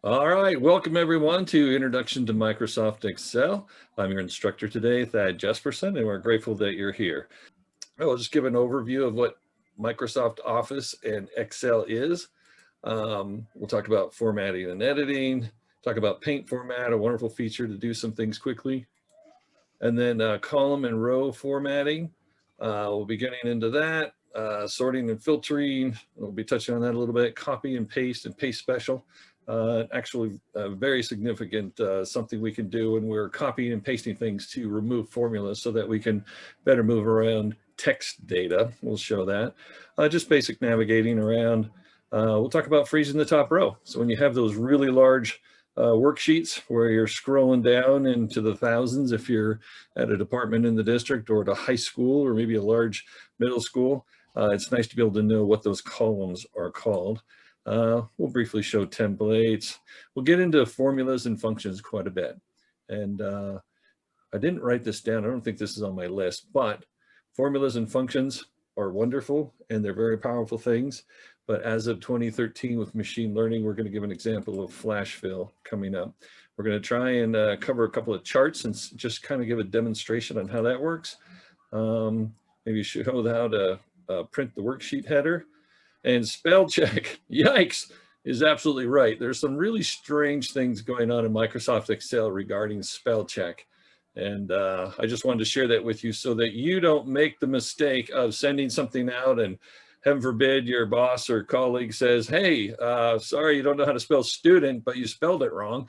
All right, welcome everyone to Introduction to Microsoft Excel. I'm your instructor today, Thad Jesperson, and we're grateful that you're here. I'll just give an overview of what Microsoft Office and Excel is. We'll talk about formatting and editing, talk about Paint Format, a wonderful feature to do some things quickly, and then column and row formatting. We'll be getting into that, sorting and filtering. We'll be touching on that a little bit, copy and paste special. Actually very significant, something we can do when we're copying and pasting things to remove formulas so that we can better move around text data. We'll show that. Just basic navigating around. We'll talk about freezing the top row. So when you have those really large worksheets where you're scrolling down into the thousands, if you're at a department in the district or at a high school or maybe a large middle school, it's nice to be able to know what those columns are called. We'll briefly show templates. We'll get into formulas and functions quite a bit. And I didn't write this down. I don't think this is on my list, but formulas and functions are wonderful and they're very powerful things. But as of 2013 with machine learning, we're going to give an example of flash fill coming up. We're going to try and cover a couple of charts and just kind of give a demonstration on how that works. Maybe show how to print the worksheet header. And spell check, yikes, is absolutely right. There's some really strange things going on in Microsoft Excel regarding spell check. And I just wanted to share that with you so that you don't make the mistake of sending something out and heaven forbid your boss or colleague says, hey, sorry, you don't know how to spell student, but you spelled it wrong,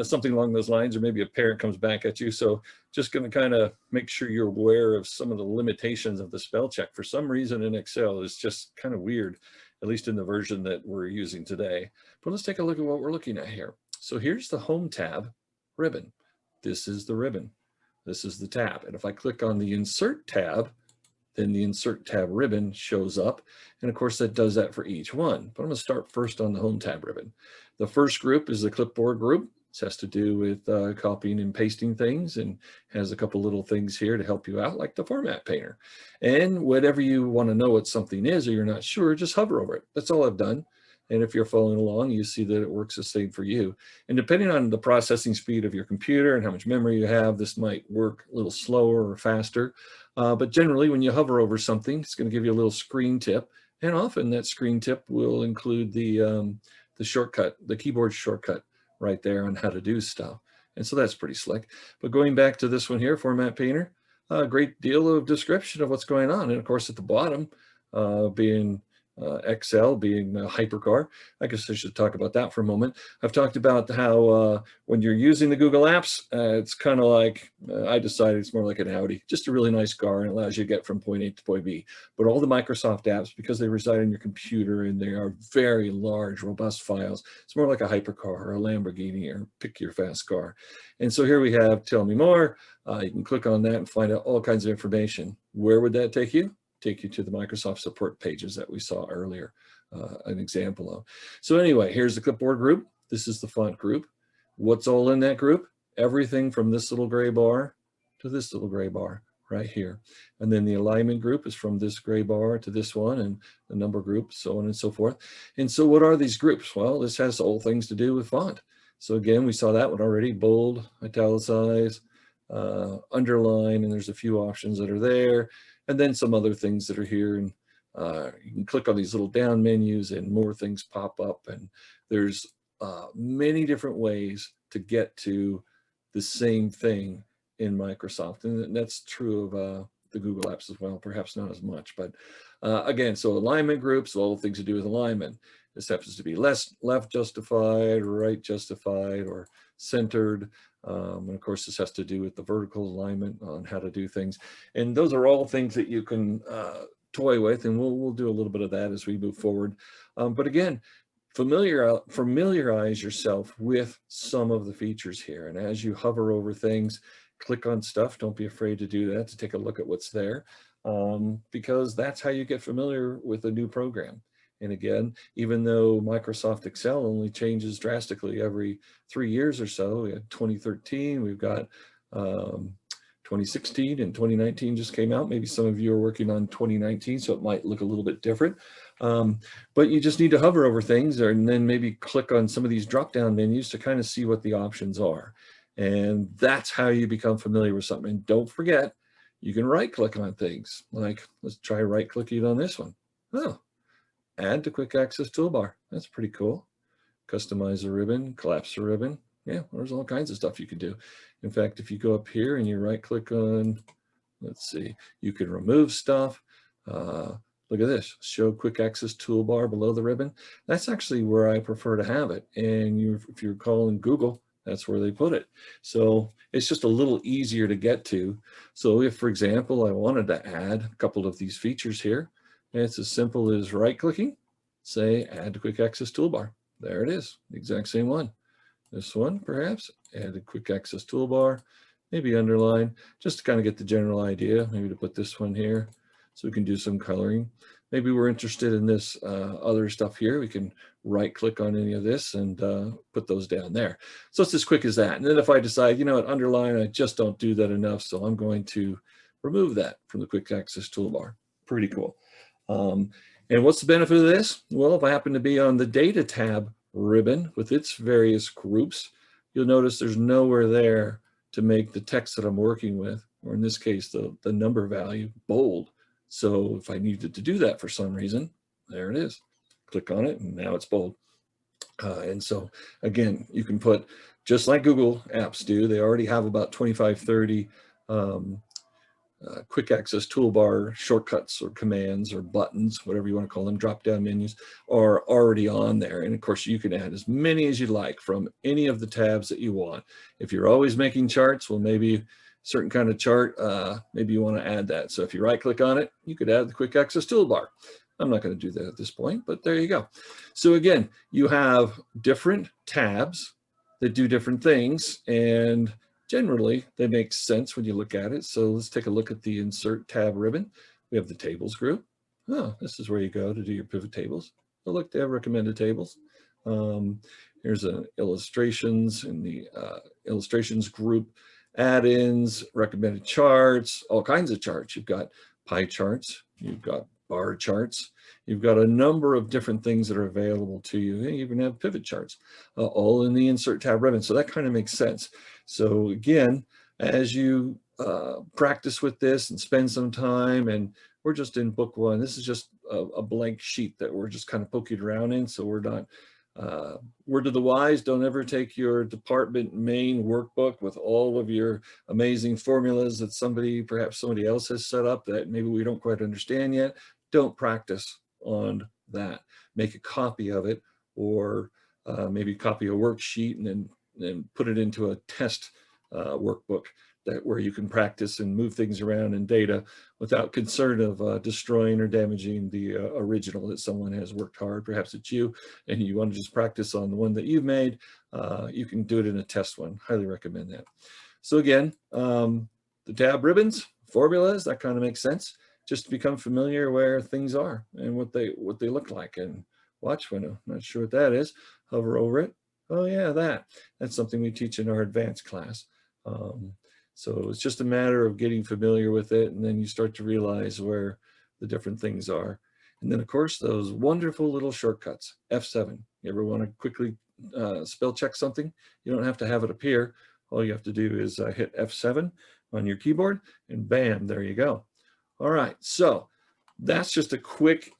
something along those lines, or maybe a parent comes back at you. So just going to kind of make sure you're aware of some of the limitations of the spell check. For some reason in Excel, it's just kind of weird, at least in the version that we're using today. But let's take a look at what we're looking at here. So here's the Home tab ribbon. This is the ribbon. This is the tab. And if I click on the Insert tab, then the Insert tab ribbon shows up. And of course, that does that for each one. But I'm going to start first on the Home tab ribbon. The first group is the clipboard group. This has to do with copying and pasting things and has a couple little things here to help you out, like the Format Painter. And whatever you want to know what something is or you're not sure, just hover over it. That's all I've done. And if you're following along, you see that it works the same for you. And depending on the processing speed of your computer and how much memory you have, this might work a little slower or faster. But generally, when you hover over something, it's going to give you a little screen tip. And often that screen tip will include the shortcut, the keyboard shortcut right there on how to do stuff. And so that's pretty slick. But going back to this one here, Format Painter, a great deal of description of what's going on. And of course, at the bottom, being Excel being Hypercar. I guess I should talk about that for a moment. I've talked about how when you're using the Google Apps, it's kind of like, I decided it's more like an Audi, just a really nice car and allows you to get from point A to point B. But all the Microsoft apps, because they reside on your computer and they are very large, robust files, it's more like a Hypercar or a Lamborghini or pick your fast car. And so here we have Tell Me More. You can click on that and find out all kinds of information. Where would that take you? Take you to the Microsoft support pages that we saw earlier, an example of. So anyway, here's the clipboard group. This is the font group. What's all in that group? Everything from this little gray bar to this little gray bar right here. And then the alignment group is from this gray bar to this one, and the number group, so on and so forth. And so what are these groups? Well, this has all things to do with font. So again, we saw that one already: bold, italicize, underline, and there's a few options that are there. And then some other things that are here, and you can click on these little down menus and more things pop up, and there's many different ways to get to the same thing in Microsoft, and that's true of the Google apps as well, perhaps not as much, but again, so alignment groups, all things to do with alignment. This happens to be left justified, right justified, or centered. And of course, this has to do with the vertical alignment on how to do things. And those are all things that you can toy with, and we'll do a little bit of that as we move forward. But again, familiarize yourself with some of the features here. And as you hover over things, click on stuff. Don't be afraid to do that, to take a look at what's there, because that's how you get familiar with a new program. And again, even though Microsoft Excel only changes drastically every 3 years or so, we had 2013, we've got 2016 and 2019 just came out. Maybe some of you are working on 2019, so it might look a little bit different. But you just need to hover over things and then maybe click on some of these drop-down menus to kind of see what the options are. And that's how you become familiar with something. And don't forget, you can right-click on things. Like, let's try right-clicking on this one. Oh, add to quick access toolbar. That's pretty cool. Customize a ribbon, collapse a ribbon. Yeah, there's all kinds of stuff you can do. In fact, if you go up here and you right click on, let's see, you can remove stuff. Look at this, show quick access toolbar below the ribbon. That's actually where I prefer to have it. And if you're calling Google, that's where they put it. So it's just a little easier to get to. So if, for example, I wanted to add a couple of these features here, it's as simple as right clicking, say add to quick access toolbar. There it is, the exact same one. This one, perhaps, add a quick access toolbar, maybe underline, just to kind of get the general idea, maybe to put this one here so we can do some coloring. Maybe we're interested in this other stuff here. We can right click on any of this and put those down there. So it's as quick as that. And then if I decide, you know what, underline, I just don't do that enough, so I'm going to remove that from the quick access toolbar. Pretty cool. And what's the benefit of this? Well, if I happen to be on the data tab ribbon with its various groups, you'll notice there's nowhere there to make the text that I'm working with, or in this case, the number value, bold. So if I needed to do that for some reason, there it is. Click on it and now it's bold. And so again, you can put, just like Google apps do, they already have about 25, 30 quick access toolbar shortcuts or commands or buttons, whatever you want to call them, drop-down menus, are already on there. And of course, you can add as many as you like from any of the tabs that you want. If you're always making charts, well, maybe a certain kind of chart, maybe you want to add that. So if you right-click on it, you could add the quick access toolbar. I'm not going to do that at this point, but there you go. So again, you have different tabs that do different things, and generally, they make sense when you look at it. So let's take a look at the Insert tab ribbon. We have the Tables group. Oh, this is where you go to do your pivot tables. Oh, look, they have recommended tables. Here's an illustrations in the illustrations group, add-ins, recommended charts, all kinds of charts. You've got pie charts, you've got bar charts, you've got a number of different things that are available to you. You even have pivot charts, all in the Insert tab ribbon. So that kind of makes sense. So again, as you practice with this and spend some time, and we're just in book one, this is just a blank sheet that we're just kind of poking around in. So we're not, word to the wise, don't ever take your department main workbook with all of your amazing formulas that perhaps somebody else has set up that maybe we don't quite understand yet. Don't practice on that. Make a copy of it, or maybe copy a worksheet and then put it into a test workbook where you can practice and move things around in data without concern of destroying or damaging the original that someone has worked hard. Perhaps it's you and you want to just practice on the one that you've made. You can do it in a test one. Highly recommend that. So again, the tab ribbons, formulas, that kind of makes sense. Just to become familiar where things are and what they look like. And watch when I'm not sure what that is, hover over it. Oh yeah, that's something we teach in our advanced class. So it's just a matter of getting familiar with it, and then you start to realize where the different things are. And then of course, those wonderful little shortcuts, F7. You ever want to quickly spell check something? You don't have to have it appear. All you have to do is hit F7 on your keyboard and bam, there you go. All right, so that's just a quick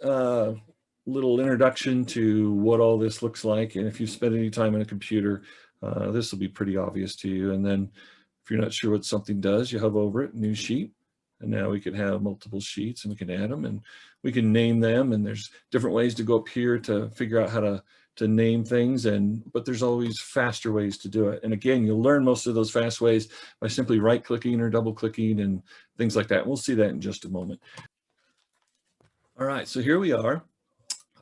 little introduction to what all this looks like. And if you spend any time on a computer, this will be pretty obvious to you. And then if you're not sure what something does, you hover over it, new sheet. And now we can have multiple sheets and we can add them and we can name them. And there's different ways to go up here to figure out how to name things. But there's always faster ways to do it. And again, you'll learn most of those fast ways by simply right-clicking or double-clicking and things like that. We'll see that in just a moment. All right, so here we are,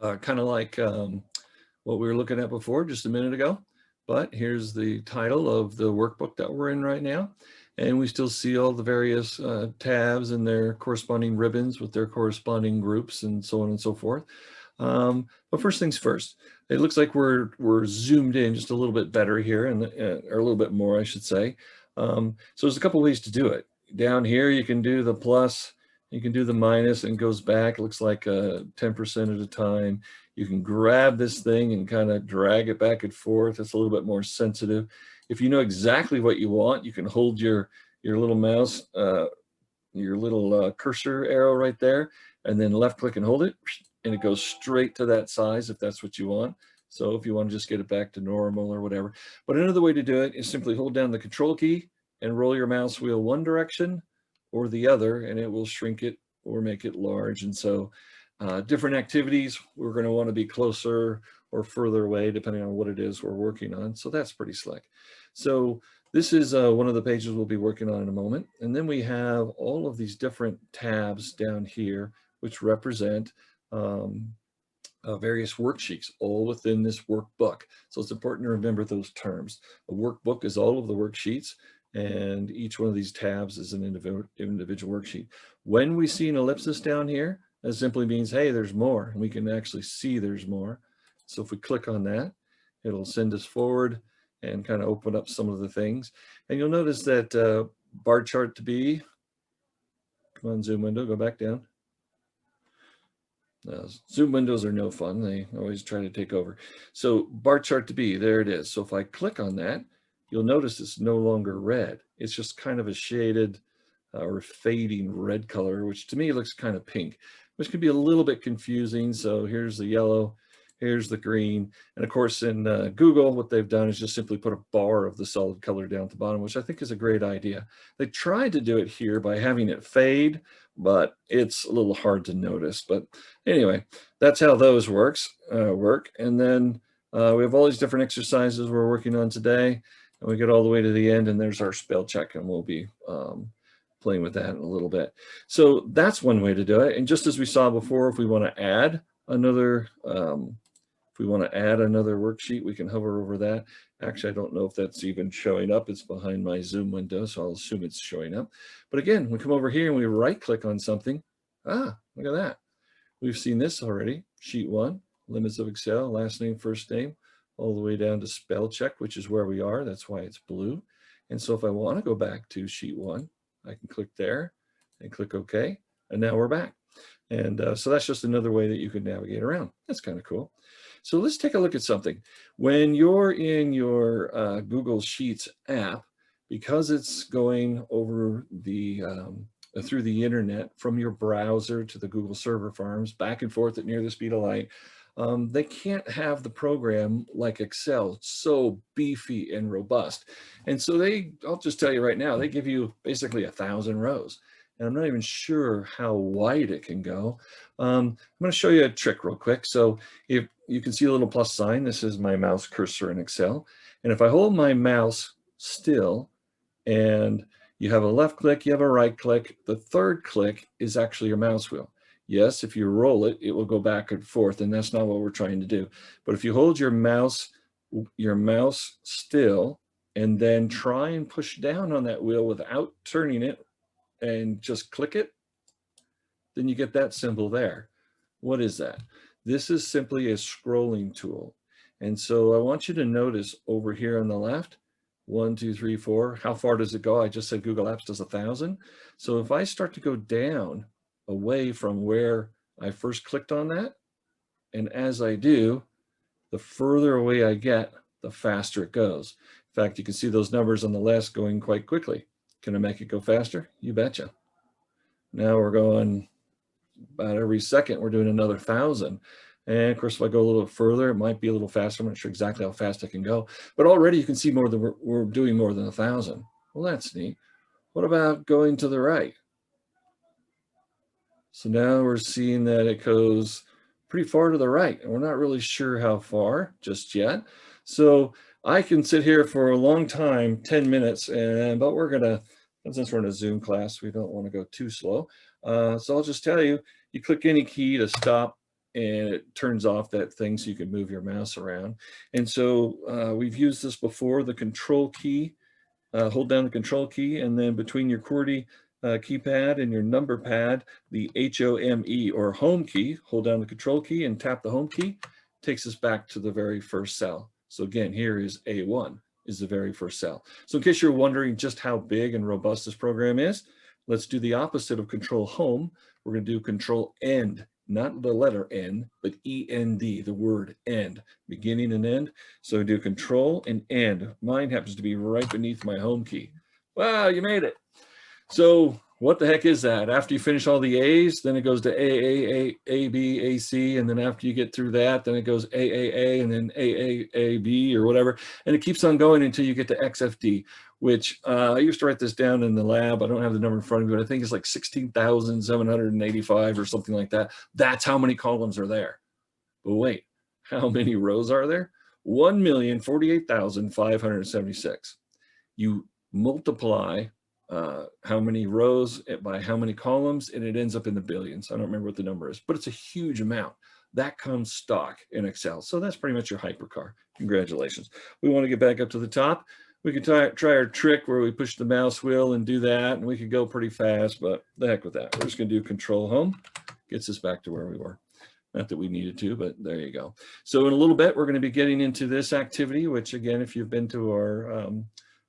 kind of like what we were looking at before just a minute ago. But here's the title of the workbook that we're in right now. And we still see all the various tabs and their corresponding ribbons with their corresponding groups and so on and so forth. But first things first, it looks like we're zoomed in just a little bit better here, or a little bit more, I should say. So there's a couple ways to do it. down here, you can do the plus, you can do the minus, and it goes back. It looks like 10% at a time. You can grab this thing and kind of drag it back and forth. It's a little bit more sensitive. If you know exactly what you want, you can hold your little mouse, your little cursor arrow right there, and then left click and hold it, and it goes straight to that size if that's what you want. So if you want to just get it back to normal or whatever. But another way to do it is simply hold down the control key and roll your mouse wheel one direction or the other, and it will shrink it or make it large. And so different activities, we're going to want to be closer or further away depending on what it is we're working on. So that's pretty slick. So this is one of the pages we'll be working on in a moment. And then we have all of these different tabs down here, which represent various worksheets, all within this workbook. So it's important to remember those terms. A workbook is all of the worksheets, and each one of these tabs is an individual worksheet. When we see an ellipsis down here, that simply means, hey, there's more, and we can actually see there's more. So if we click on that, it'll send us forward and kind of open up some of the things. And you'll notice that bar chart to be, come on, zoom window, go back down. Zoom windows are no fun. They always try to take over. So bar chart to be, there it is. So if I click on that, you'll notice it's no longer red. It's just kind of a shaded or fading red color, which to me looks kind of pink, which can be a little bit confusing. So here's the yellow, here's the green. And of course in Google, what they've done is just simply put a bar of the solid color down at the bottom, which I think is a great idea. They tried to do it here by having it fade, but it's a little hard to notice. But anyway, that's how those work. And then we have all these different exercises we're working on today, and we get all the way to the end, and there's our spell check, and we'll be playing with that in a little bit. So that's one way to do it. And just as we saw before, if we want to add another worksheet, we can hover over that. Actually, I don't know if that's even showing up. It's behind my Zoom window, so I'll assume it's showing up. But again, we come over here and we right click on something. Ah, look at that. We've seen this already. Sheet 1, limits of Excel, last name, first name, all the way down to spell check, which is where we are. That's why it's blue. And so if I want to go back to sheet 1, I can click there and click OK. And now we're back. And so that's just another way that you can navigate around. That's kind of cool. So let's take a look at something. When you're in your Google Sheets app, because it's going over the through the internet from your browser to the Google server farms, back and forth at near the speed of light, they can't have the program like Excel, so beefy and robust. And so I'll just tell you right now, they give you basically 1,000 rows. And I'm not even sure how wide it can go. I'm going to show you a trick real quick. So if you can see a little plus sign, this is my mouse cursor in Excel. And if I hold my mouse still, and you have a left click, you have a right click, the third click is actually your mouse wheel. Yes, if you roll it, it will go back and forth, and that's not what we're trying to do. But if you hold your mouse still, and then try and push down on that wheel without turning it, and just click it, then you get that symbol there. What is that? This is simply a scrolling tool. And so I want you to notice over here on the left, 1, 2, 3, 4, how far does it go? I just said Google Apps does 1,000. So if I start to go down away from where I first clicked on that, and as I do, the further away I get, the faster it goes. In fact, you can see those numbers on the left going quite quickly. Can I make it go faster? You betcha. Now we're going about every second, we're doing another 1,000. And of course, if I go a little further, it might be a little faster. I'm not sure exactly how fast I can go, but already you can see more than we're doing more than 1,000. Well, that's neat. What about going to the right? So now we're seeing that it goes pretty far to the right, and we're not really sure how far just yet. So I can sit here for a long time, 10 minutes, but we're gonna, since we're in a Zoom class, we don't want to go too slow. So I'll just tell you, you click any key to stop, and it turns off that thing so you can move your mouse around. And so we've used this before, the control key, hold down the control key, and then between your QWERTY keypad and your number pad, the HOME or home key, hold down the control key and tap the home key, takes us back to the very first cell. So again, here is A1. is the very first cell. So in case you're wondering just how big and robust this program is, let's do the opposite of control home. We're going to do control end, not the letter N, but END, the word end, beginning and end. So do control and end. Mine happens to be right beneath my home key. Wow, you made it. So what the heck is that? After you finish all the A's, then it goes to A, B, A, C, and then after you get through that, then it goes A, and then A, B, or whatever, and it keeps on going until you get to XFD, which I used to write this down in the lab. I don't have the number in front of me, but I think it's like 16,785 or something like that. That's how many columns are there. But wait, how many rows are there? 1,048,576. You multiply how many rows by how many columns, and it ends up in the billions. I don't remember what the number is, but it's a huge amount. That comes stock in Excel. So that's pretty much your hypercar. Congratulations. We want to get back up to the top. We could try our trick where we push the mouse wheel and do that, and we could go pretty fast, but the heck with that. We're just going to do control home. Gets us back to where we were. Not that we needed to, but there you go. So in a little bit, we're going to be getting into this activity, which again, if you've been to our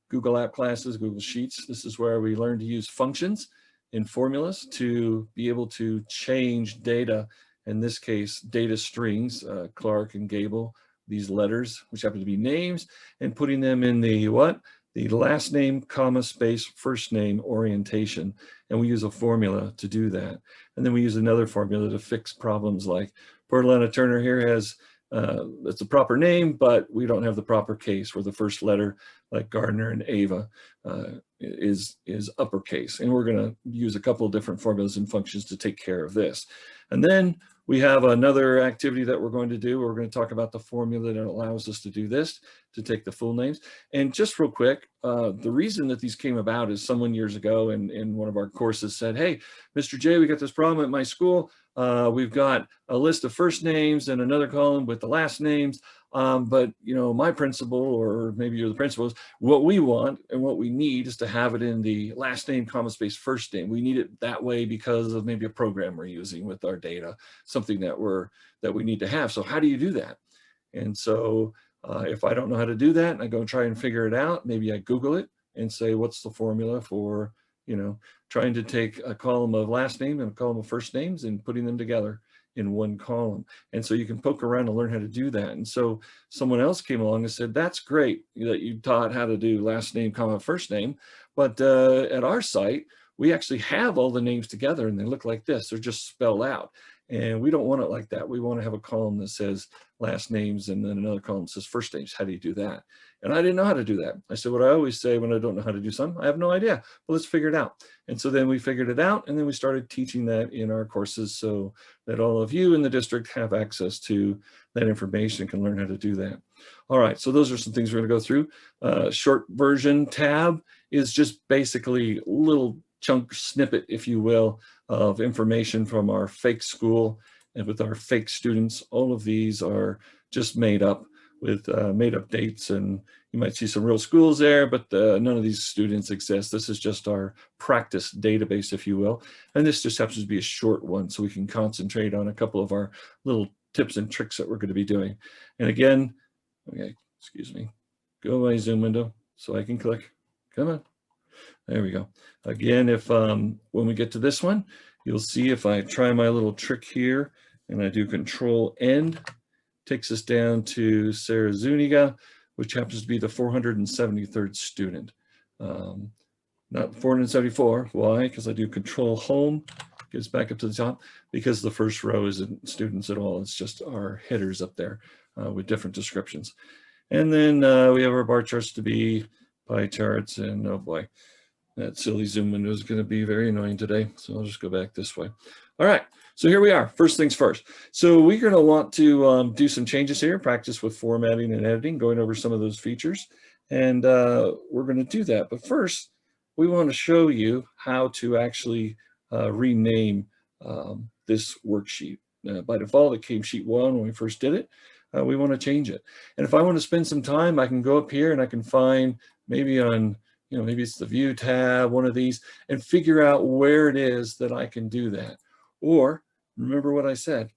Google App classes, Google Sheets, this is where we learn to use functions and formulas to be able to change data. In this case, data strings, Clark and Gable, these letters, which happen to be names, and putting them in the what? The last name, comma, space, first name orientation. And we use a formula to do that. And then we use another formula to fix problems like Portolana Turner here has, it's a proper name, but we don't have the proper case where the first letter, like Gardner and Ava, is uppercase. And we're going to use a couple of different formulas and functions to take care of this. And then we have another activity that we're going to do. We're going to talk about the formula that allows us to do this, to take the full names. And just real quick, the reason that these came about is someone years ago in one of our courses said, hey, Mr. J, we got this problem at my school. We've got a list of first names and another column with the last names. But you know, my principal, or maybe you're the principals, what we want and what we need is to have it in the last name, comma, space, first name. We need it that way because of maybe a program we're using with our data, something that we need to have. So how do you do that? And so if I don't know how to do that and I go and try and figure it out, maybe I Google it and say, what's the formula for, you know, trying to take a column of last name and a column of first names and putting them together in one column. And so you can poke around and learn how to do that. And so someone else came along and said, that's great that you taught how to do last name, comma, first name. But at our site, we actually have all the names together and they look like this. They're just spelled out. And we don't want it like that. We want to have a column that says last names and then another column that says first names. How do you do that? And I didn't know how to do that. I said, what I always say when I don't know how to do something, I have no idea. Well, let's figure it out. And so then we figured it out, and then we started teaching that in our courses so that all of you in the district have access to that information and can learn how to do that. All right, so those are some things we're going to go through. Short version tab is just basically a little chunk snippet, if you will, of information from our fake school and with our fake students. All of these are just made up with made up dates, and you might see some real schools there, but none of these students exist. This is just our practice database, if you will. And this just happens to be a short one, so we can concentrate on a couple of our little tips and tricks that we're going to be doing. And again, okay, excuse me, go to my Zoom window so I can click. Come on. There we go. Again, if when we get to this one, you'll see if I try my little trick here and I do control end, takes us down to Sarah Zuniga, which happens to be the 473rd student. Not 474. Why? Because I do control home, gets back up to the top, because the first row isn't students at all. It's just our headers up there with different descriptions. And then we have our bar charts to be pie charts, and oh boy, that silly Zoom window is going to be very annoying today. So I'll just go back this way. All right, so here we are. First things first. So we're going to want to do some changes here, practice with formatting and editing, going over some of those features. And we're going to do that. But first, we want to show you how to actually rename this worksheet. By default, it came sheet 1 when we first did it. We want to change it. And if I want to spend some time, I can go up here and I can find maybe on, you know, maybe it's the View tab, one of these, and figure out where it is that I can do that. Or remember what I said,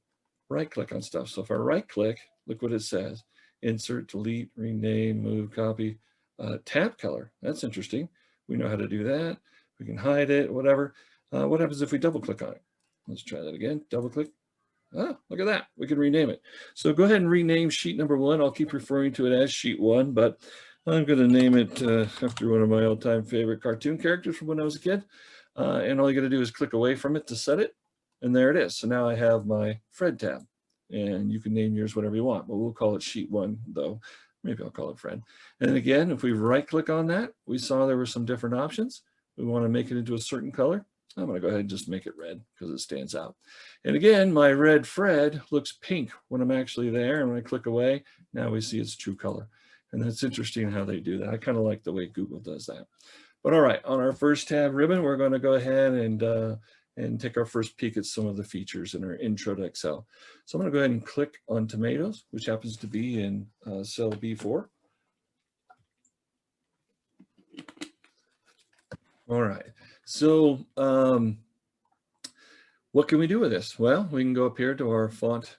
right click on stuff. So if I right click, look what it says, insert, delete, rename, move, copy. tab color. That's interesting. We know how to do that. We can hide it, whatever. What happens if we double click on it? Let's try that again. Double click. Ah, look at that. We can rename it. So go ahead and rename sheet number 1. I'll keep referring to it as sheet 1, but I'm going to name it after one of my all-time favorite cartoon characters from when I was a kid. And all you got to do is click away from it to set it. And there it is. So now I have my Fred tab. And you can name yours whatever you want, but we'll call it sheet 1 though. Maybe I'll call it Fred. And again, if we right click on that, we saw there were some different options. We want to make it into a certain color. I'm going to go ahead and just make it red because it stands out. And again, my red Fred looks pink when I'm actually there. And when I click away, now we see its true color. And that's interesting how they do that. I kind of like the way Google does that. But all right, on our first tab ribbon, we're going to go ahead and take our first peek at some of the features in our intro to Excel. So I'm going to go ahead and click on tomatoes, which happens to be in cell B4. All right, so what can we do with this? Well, we can go up here to our font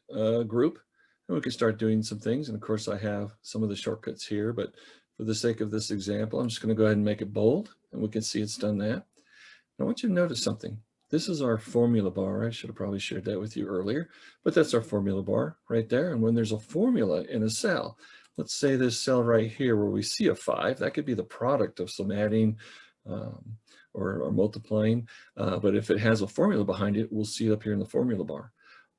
group and we can start doing some things. And of course I have some of the shortcuts here, but for the sake of this example, I'm just going to go ahead and make it bold and we can see it's done that. I want you to notice something. This is our formula bar. I should have probably shared that with you earlier, but that's our formula bar right there. And when there's a formula in a cell, let's say this cell right here where we see a 5, that could be the product of some adding or multiplying. But if it has a formula behind it, we'll see it up here in the formula bar.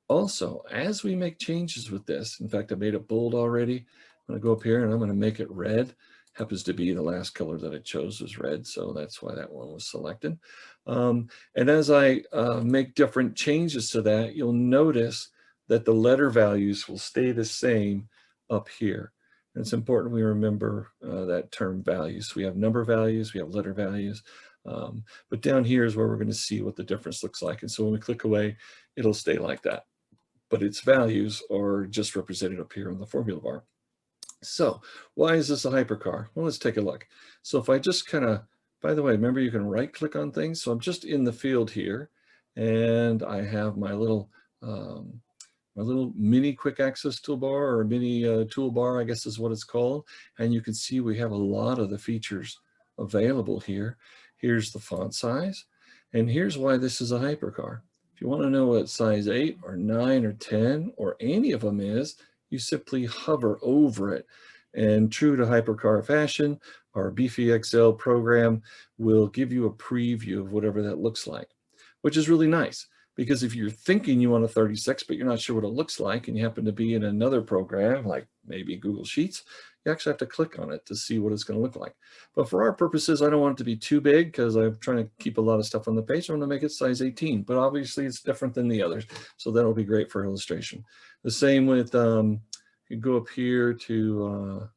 Also, as we make changes with this, in fact, I made it bold already. I'm going to go up here and I'm going to make it red. Happens to be the last color that I chose was red, so that's why that one was selected. And as I make different changes to that, you'll notice that the letter values will stay the same up here. And it's important we remember that term values. We have number values, we have letter values, but down here is where we're going to see what the difference looks like. And so when we click away, it'll stay like that. But its values are just represented up here on the formula bar. So why is this a hypercar? Well, let's take a look. So if I just kind of, by the way, remember you can right click on things. So I'm just in the field here and I have my little mini quick access toolbar or mini toolbar, I guess is what it's called. And you can see we have a lot of the features available here. Here's the font size. And here's why this is a hypercar. If you want to know what size 8 or 9 or 10 or any of them is, you simply hover over it. And true to hypercar fashion, our BeefyXL program will give you a preview of whatever that looks like, which is really nice. Because if you're thinking you want a 36, but you're not sure what it looks like, and you happen to be in another program, like maybe Google Sheets, you actually have to click on it to see what it's going to look like. But for our purposes, I don't want it to be too big because I'm trying to keep a lot of stuff on the page. So I'm going to make it size 18, but obviously it's different than the others. So that'll be great for illustration. The same with, you go up here to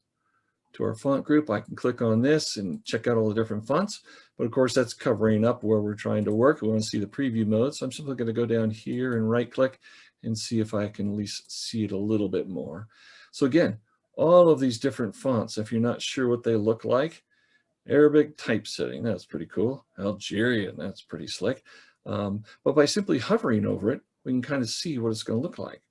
our font group. I can click on this and check out all the different fonts. But of course, that's covering up where we're trying to work. We want to see the preview mode. So I'm simply going to go down here and right click and see if I can at least see it a little bit more. So again, all of these different fonts, if you're not sure what they look like, Arabic typesetting, that's pretty cool. Algerian, that's pretty slick. But by simply hovering over it, we can kind of see what it's going to look like.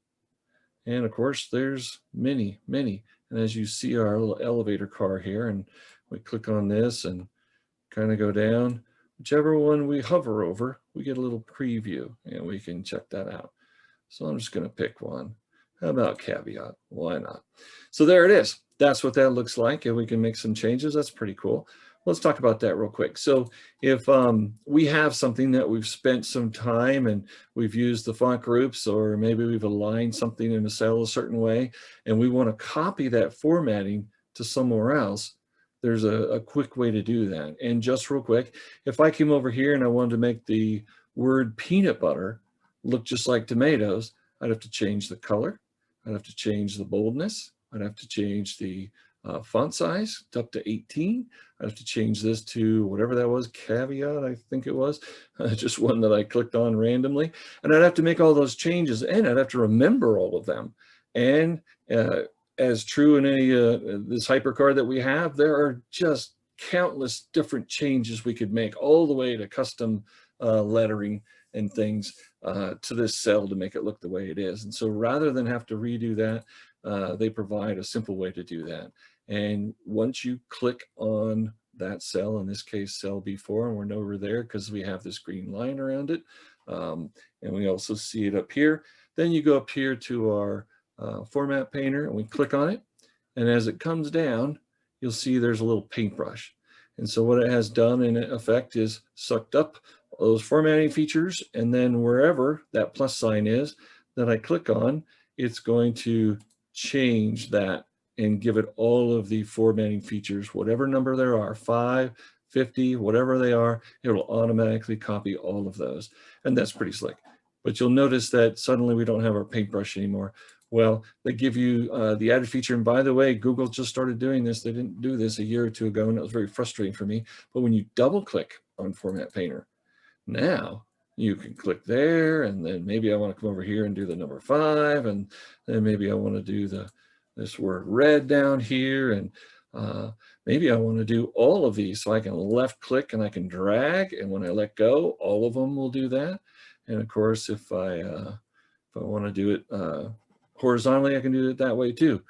And of course, there's many, many. And as you see our little elevator car here, and we click on this and kind of go down, whichever one we hover over, we get a little preview and we can check that out. So I'm just going to pick one. How about caveat? Why not? So there it is. That's what that looks like. And we can make some changes. That's pretty cool. Let's talk about that real quick. So if we have something that we've spent some time and we've used the font groups, or maybe we've aligned something in a cell a certain way, and we want to copy that formatting to somewhere else, there's a quick way to do that. And just real quick, if I came over here and I wanted to make the word peanut butter look just like tomatoes, I'd have to change the color. I'd have to change the boldness. I'd have to change the font size up to 18. I have to change this to whatever that was, caveat, I think it was, just one that I clicked on randomly. And I'd have to make all those changes and I'd have to remember all of them. And as true in any this hypercar that we have, there are just countless different changes we could make, all the way to custom lettering and things to this cell to make it look the way it is. And so rather than have to redo that, they provide a simple way to do that. And once you click on that cell, in this case, cell B4, and we're over there because we have this green line around it. And we also see it up here. Then you go up here to our format painter and we click on it. And as it comes down, you'll see there's a little paintbrush. And so what it has done in effect is sucked up those formatting features, and then wherever that plus sign is that I click on, it's going to change that and give it all of the formatting features, whatever number there are, 5, 50, whatever they are, it will automatically copy all of those. And that's pretty slick. But you'll notice that suddenly we don't have our paintbrush anymore. Well, they give you the added feature. And by the way, Google just started doing this. They didn't do this a year or two ago, and it was very frustrating for me. But when you double click on Format Painter, now you can click there, and then maybe I want to come over here and do the number 5, and then maybe I want to do this word red down here, and maybe I want to do all of these. So I can left click and I can drag, and when I let go, all of them will do that. And of course, if I want to do it horizontally, I can do it that way too.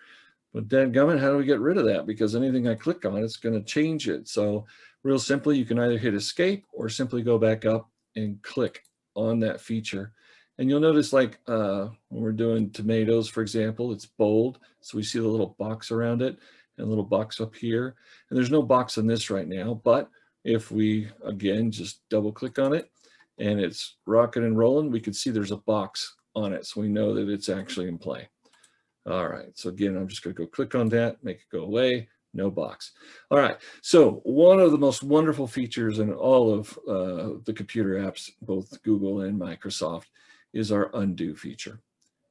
But dadgummit, how do we get rid of that? Because anything I click on, it's going to change it. So real simply, you can either hit escape or simply go back up and click on that feature. And you'll notice, like when we're doing tomatoes, for example, it's bold. So we see the little box around it and a little box up here. And there's no box on this right now. But if we, again, just double click on it and it's rocking and rolling, we can see there's a box on it. So we know that it's actually in play. All right. So again, I'm just going to go click on that, make it go away. No box. All right. So one of the most wonderful features in all of the computer apps, both Google and Microsoft, is our undo feature.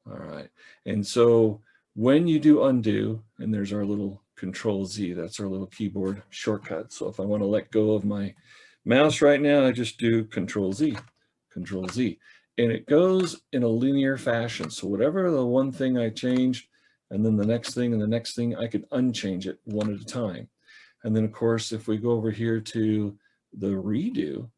All right. And so when you do undo, and there's our little Control Z, that's our little keyboard shortcut. So if I want to let go of my mouse right now, I just do Control Z, Control Z. And it goes in a linear fashion. So whatever the one thing I changed, and then the next thing and the next thing, I can unchange it one at a time. And then of course, if we go over here to the redo,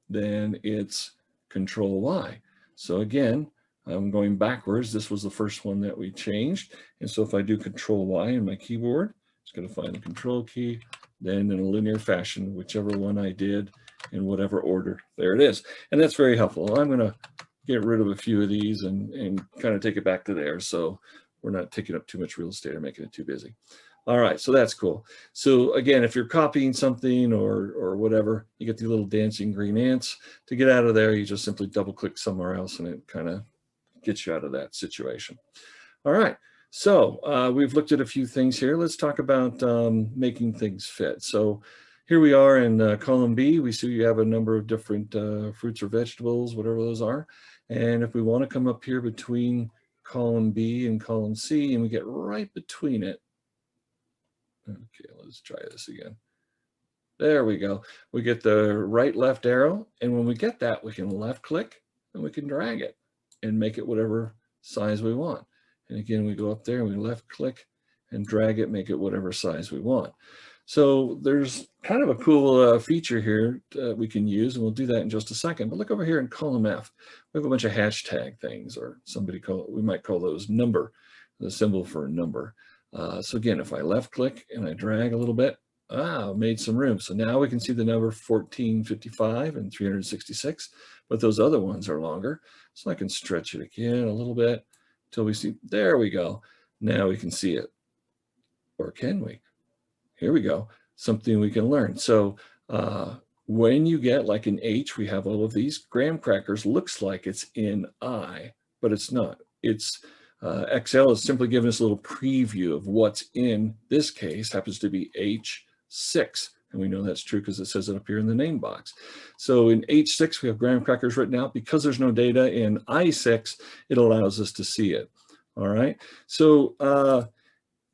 then it's Control Y. So again, I'm going backwards. This was the first one that we changed. And so if I do Control Y in my keyboard, it's going to find the Control key, then in a linear fashion, whichever one I did in whatever order, there it is. And that's very helpful. I'm going to get rid of a few of these and kind of take it back to there. So we're not taking up too much real estate or making it too busy. All right, so that's cool. So again, if you're copying something or whatever, you get the little dancing green ants. To get out of there, you just simply double click somewhere else and it kind of gets you out of that situation. All right, so we've looked at a few things here. Let's talk about making things fit. So here we are in column B. We see you have a number of different fruits or vegetables, whatever those are. And if we want to come up here between column B and column C, and we get right between it. Okay, let's try this again. There we go. We get the right left arrow. And when we get that, we can left click and we can drag it and make it whatever size we want. And again, we go up there and we left click and drag it, make it whatever size we want. So there's kind of a cool feature here we can use, and we'll do that in just a second. But look over here in column F. We have a bunch of hashtag things, or we might call those number, the symbol for a number. So again, if I left click and I drag a little bit, made some room. So now we can see the number 1455 and 366, but those other ones are longer. So I can stretch it again a little bit until we see, there we go. Now we can see it. Or can we? Here we go, something we can learn. So when you get like an H, we have all of these. Graham crackers looks like it's in I, but it's not. It's Excel is simply giving us a little preview of what's in this case, happens to be H6. And we know that's true because it says it up here in the name box. So in H6, we have graham crackers written out. Because there's no data in I6, it allows us to see it. All right. So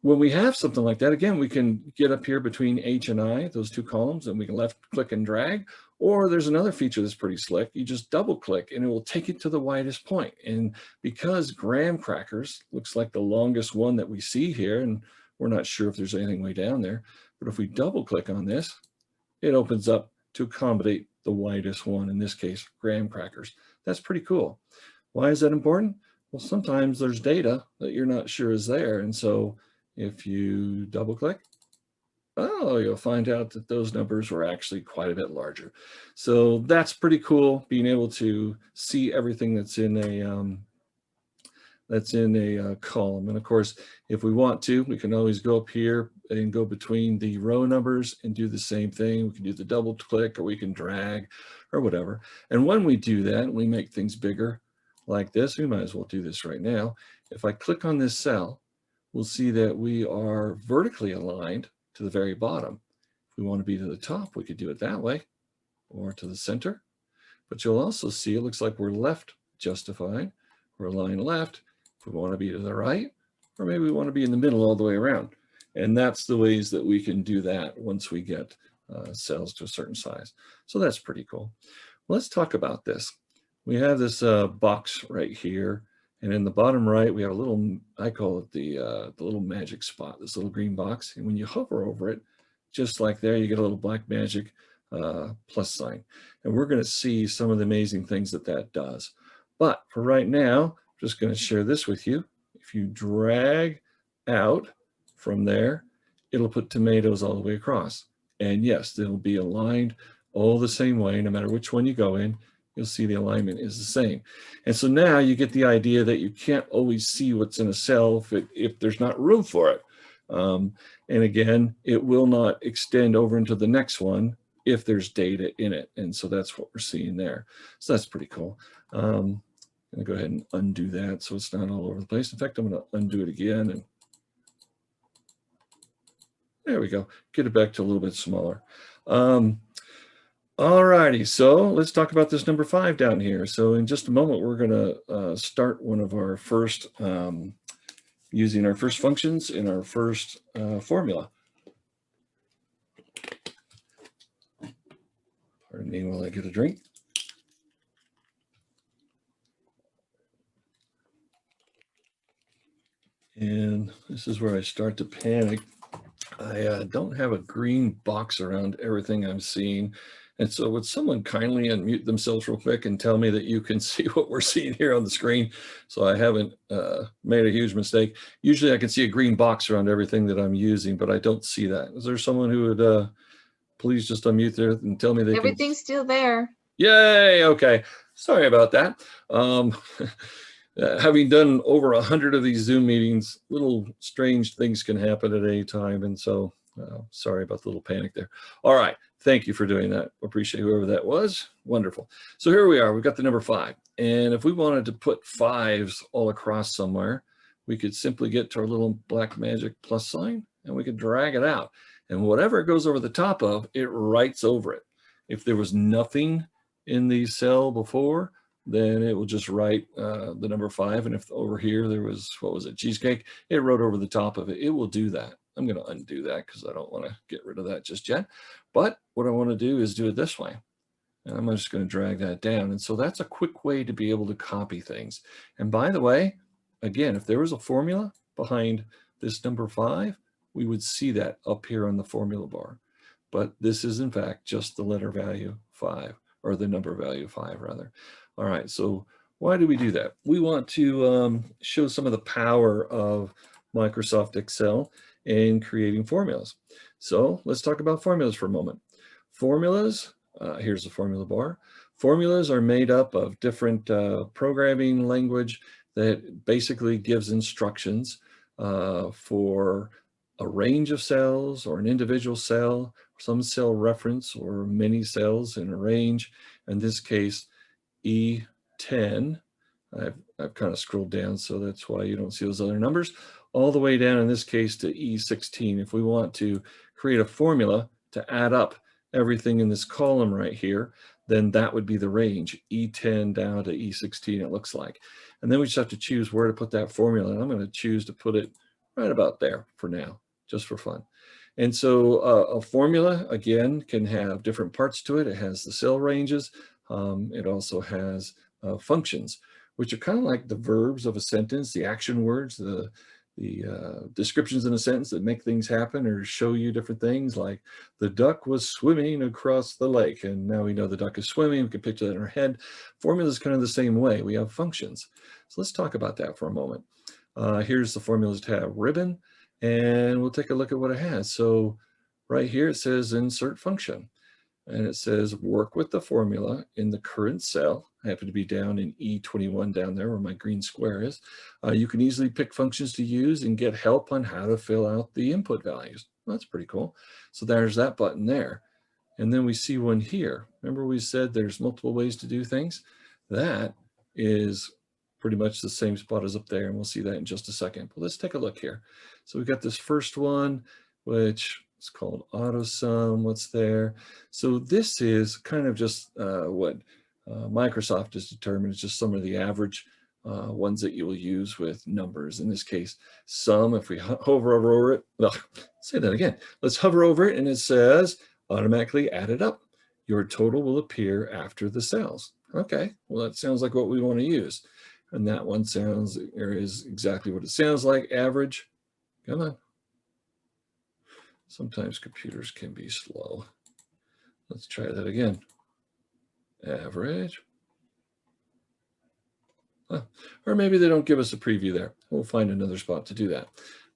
when we have something like that, again, we can get up here between H and I, those two columns, and we can left click and drag. Or there's another feature that's pretty slick. You just double click and it will take it to the widest point. And because graham crackers looks like the longest one that we see here, and we're not sure if there's anything way down there, but if we double click on this, it opens up to accommodate the widest one, in this case, graham crackers. That's pretty cool. Why is that important? Well, sometimes there's data that you're not sure is there. And so if you double click, oh, you'll find out that those numbers were actually quite a bit larger. So that's pretty cool, being able to see everything that's in a column. And of course, if we want to, we can always go up here and go between the row numbers and do the same thing. We can do the double click, or we can drag or whatever. And when we do that, we make things bigger like this. We might as well do this right now. If I click on this cell, we'll see that we are vertically aligned to the very bottom. If we want to be to the top, we could do it that way, or to the center. But you'll also see it looks like we're left justified. We're aligned left. If we want to be to the right, or maybe we want to be in the middle all the way around. And that's the ways that we can do that once we get cells to a certain size. So that's pretty cool. Let's talk about this. We have this box right here. And in the bottom right, we have a little, I call it the little magic spot, this little green box. And when you hover over it, just like there, you get a little black magic plus sign. And we're going to see some of the amazing things that that does. But for right now, I'm just going to share this with you. If you drag out from there, it'll put tomatoes all the way across. And yes, they'll be aligned all the same way, no matter which one you go in. You'll see the alignment is the same. And so now you get the idea that you can't always see what's in a cell if there's not room for it. And again, it will not extend over into the next one if there's data in it. And so that's what we're seeing there. So that's pretty cool. I'm gonna go ahead and undo that so it's not all over the place. In fact, I'm gonna undo it again. And there we go. Get it back to a little bit smaller. All righty, so let's talk about this number 5 down here. So in just a moment, we're gonna start one of our first, using our first functions in our first formula. Pardon me while I get a drink. And this is where I start to panic. I don't have a green box around everything I'm seeing. And so would someone kindly unmute themselves real quick and tell me that you can see what we're seeing here on the screen, so I haven't made a huge mistake. Usually I can see a green box around everything that I'm using, but I don't see that. Is there someone who would please just unmute there and tell me they Everything's still there. Yay, okay. Sorry about that. Having done over 100 of these Zoom meetings, little strange things can happen at any time. And so sorry about the little panic there. All right. Thank you for doing that. Appreciate whoever that was. Wonderful. So here we are. We've got the number 5. And if we wanted to put 5s all across somewhere, we could simply get to our little black magic plus sign and we could drag it out. And whatever it goes over the top of, it writes over it. If there was nothing in the cell before, then it will just write the number 5. And if over here there was, what was it, cheesecake, it wrote over the top of it. It will do that. I'm going to undo that because I don't want to get rid of that just yet. But what I want to do is do it this way. And I'm just going to drag that down. And so that's a quick way to be able to copy things. And by the way, again, if there was a formula behind this number 5, we would see that up here on the formula bar. But this is in fact just the letter value 5, or the number value 5 rather. All right, so why do we do that? We want to show some of the power of Microsoft Excel in creating formulas. So let's talk about formulas for a moment. Formulas, here's the formula bar. Formulas are made up of different programming language that basically gives instructions for a range of cells or an individual cell, some cell reference or many cells in a range. In this case, E10. I've kind of scrolled down, so that's why you don't see those other numbers, all the way down in this case to E16. If we want to create a formula to add up everything in this column right here, then that would be the range, E10 down to E16 it looks like. And then we just have to choose where to put that formula. And I'm going to choose to put it right about there for now, just for fun. And so a formula, again, can have different parts to it. It has the cell ranges. It also has functions, which are kind of like the verbs of a sentence, the action words, the descriptions in a sentence that make things happen or show you different things, like the duck was swimming across the lake. And now we know the duck is swimming. We can picture that in our head. Formula is kind of the same way. We have functions. So let's talk about that for a moment. Here's the formulas tab ribbon. and we'll take a look at what it has. So right here, it says insert function. And it says work with the formula in the current cell. I happen to be down in E21 down there where my green square is. You can easily pick functions to use and get help on how to fill out the input values. Well, that's pretty cool. So there's that button there. And then we see one here. Remember we said there's multiple ways to do things? That is pretty much the same spot as up there, and we'll see that in just a second. But let's take a look here. So we've got this first one, which it's called AutoSum. What's there? So this is kind of just what Microsoft has determined is just some of the average ones that you will use with numbers. In this case, sum. If we hover over it, well, say that again. Let's hover over it, and it says automatically add it up. Your total will appear after the cells. Okay, well that sounds like what we want to use, and that one sounds or is exactly what it sounds like. Average. Come on. Sometimes computers can be slow. Let's try that again. Average. Or maybe they don't give us a preview there. We'll find another spot to do that.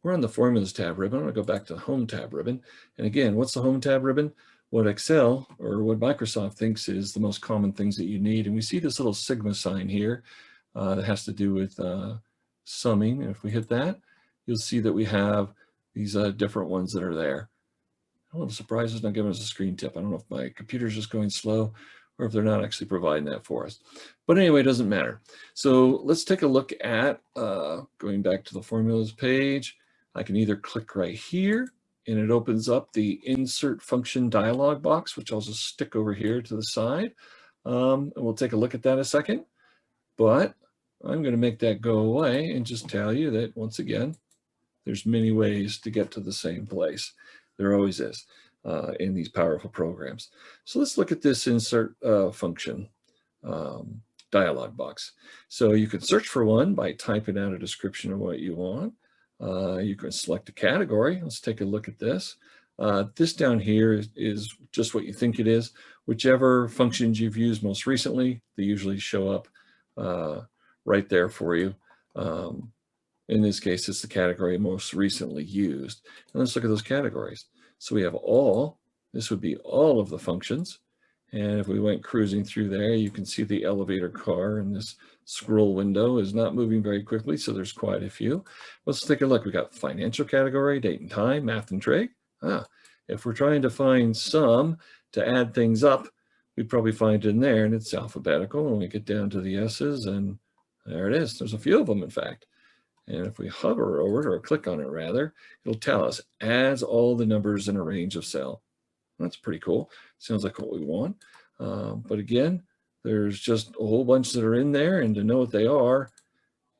We're on the Formulas tab ribbon. I'm going to go back to the Home tab ribbon. And again, what's the Home tab ribbon? What Excel or what Microsoft thinks is the most common things that you need. And we see this little sigma sign here that has to do with summing. And if we hit that, you'll see that we have these different ones that are there. I'm a little surprised it's not giving us a screen tip. I don't know if my computer's just going slow or if they're not actually providing that for us. But anyway, it doesn't matter. So let's take a look at going back to the formulas page. I can either click right here and it opens up the insert function dialog box, which I'll just stick over here to the side. And we'll take a look at that in a second. But I'm going to make that go away and just tell you that once again, there's many ways to get to the same place. There always is in these powerful programs. So let's look at this insert function dialog box. So you can search for one by typing out a description of what you want. You can select a category. Let's take a look at this. This down here is just what you think it is. Whichever functions you've used most recently, they usually show up right there for you. In this case, it's the category most recently used. And let's look at those categories. So we have all, this would be all of the functions. And if we went cruising through there, you can see the elevator car and this scroll window is not moving very quickly. So there's quite a few. Let's take a look. We got financial category, date and time, math and trig. If we're trying to find sum to add things up, we'd probably find it in there, and it's alphabetical. And we get down to the S's, and there it is. There's a few of them, in fact. And if we hover over it, or click on it rather, it'll tell us adds all the numbers in a range of cell. That's pretty cool. Sounds like what we want. But again, there's just a whole bunch that are in there, and to know what they are,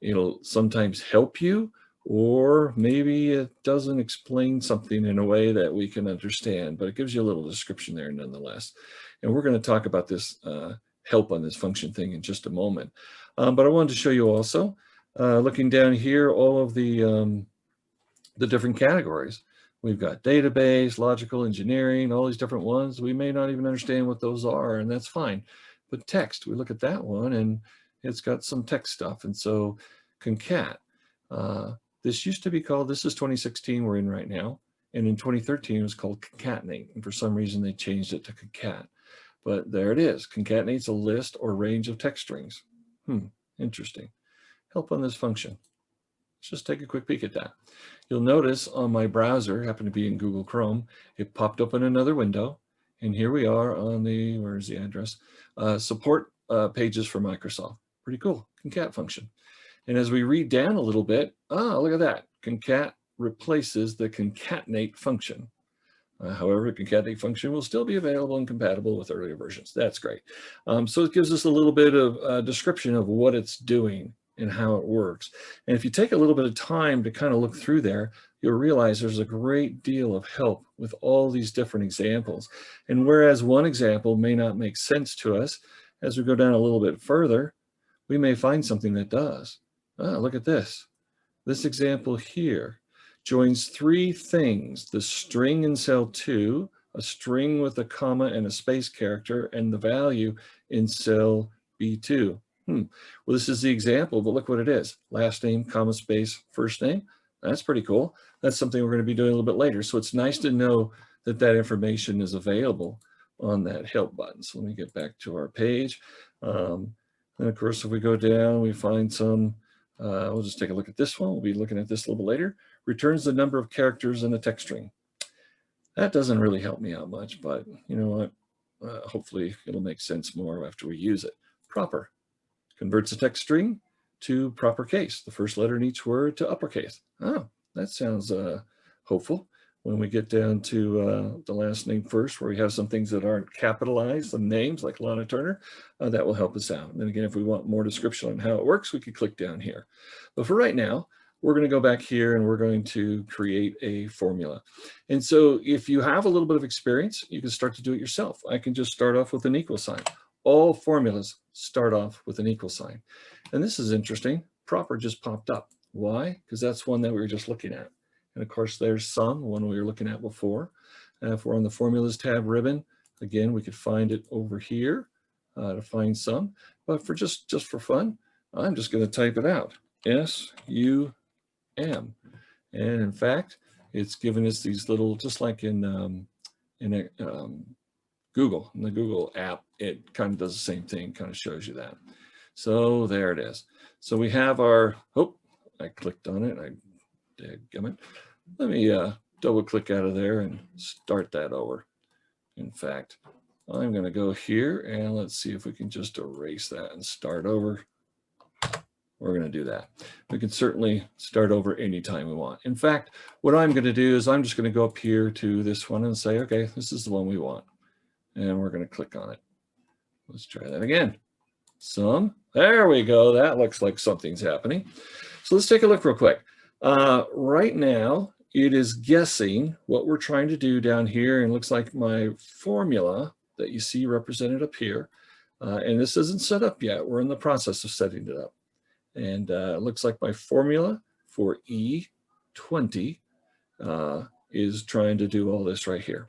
it'll sometimes help you, or maybe it doesn't explain something in a way that we can understand, but it gives you a little description there nonetheless. And we're going to talk about this help on this function thing in just a moment. But I wanted to show you also, looking down here, all of the different categories. We've got database, logical engineering, all these different ones. We may not even understand what those are, and that's fine. But text, we look at that one, and it's got some text stuff. And so concat, this used to be called, this is 2016 we're in right now. And in 2013, it was called concatenate. And for some reason, they changed it to concat. But there it is. Concatenates a list or range of text strings. Interesting. Help on this function. Let's just take a quick peek at that. You'll notice on my browser, happened to be in Google Chrome, it popped up in another window. And here we are on the, where's the address? Support pages for Microsoft. Pretty cool, concat function. And as we read down a little bit, look at that. Concat replaces the concatenate function. However, the concatenate function will still be available and compatible with earlier versions. That's great. So it gives us a little bit of description of what it's doing and how it works. And if you take a little bit of time to kind of look through there, you'll realize there's a great deal of help with all these different examples. And whereas one example may not make sense to us, as we go down a little bit further, we may find something that does. Look at this. This example here joins three things: the string in cell 2, a string with a comma and a space character, and the value in cell B2. Well, this is the example, but look what it is. Last name, comma, space, first name. That's pretty cool. That's something we're going to be doing a little bit later. So it's nice to know that that information is available on that help button. So let me get back to our page. And of course, if we go down, we find some, we'll just take a look at this one. We'll be looking at this a little bit later. Returns the number of characters in a text string. That doesn't really help me out much, but you know what? Hopefully it'll make sense more after we use it. Proper converts a text string to proper case, the first letter in each word to uppercase. Oh, that sounds hopeful. When we get down to the last name first, where we have some things that aren't capitalized, some names like Lana Turner, that will help us out. And then again, if we want more description on how it works, we could click down here. But for right now, we're going to go back here and we're going to create a formula. And so if you have a little bit of experience, you can start to do it yourself. I can just start off with an equal sign. All formulas start off with an equal sign. And this is interesting. Proper just popped up. Why? Because that's one that we were just looking at. And of course, there's sum, one we were looking at before. And if we're on the formulas tab ribbon, again, we could find it over here to find sum. But for just for fun, I'm just going to type it out. SUM. And in fact, it's given us these little, just like in Google, in the Google app, it kind of does the same thing, kind of shows you that. So there it is. So we have our, oh, I clicked on it. Dadgummit. Let me double click out of there and start that over. In fact, I'm going to go here and let's see if we can just erase that and start over. We're going to do that. We can certainly start over anytime we want. In fact, what I'm going to do is I'm just going to go up here to this one and say, okay, this is the one we want. And we're going to click on it. Let's try that again. Sum. There we go. That looks like something's happening. So let's take a look real quick. Right now, it is guessing what we're trying to do down here. And it looks like my formula that you see represented up here. And this isn't set up yet. We're in the process of setting it up. And it looks like my formula for E20 is trying to do all this right here.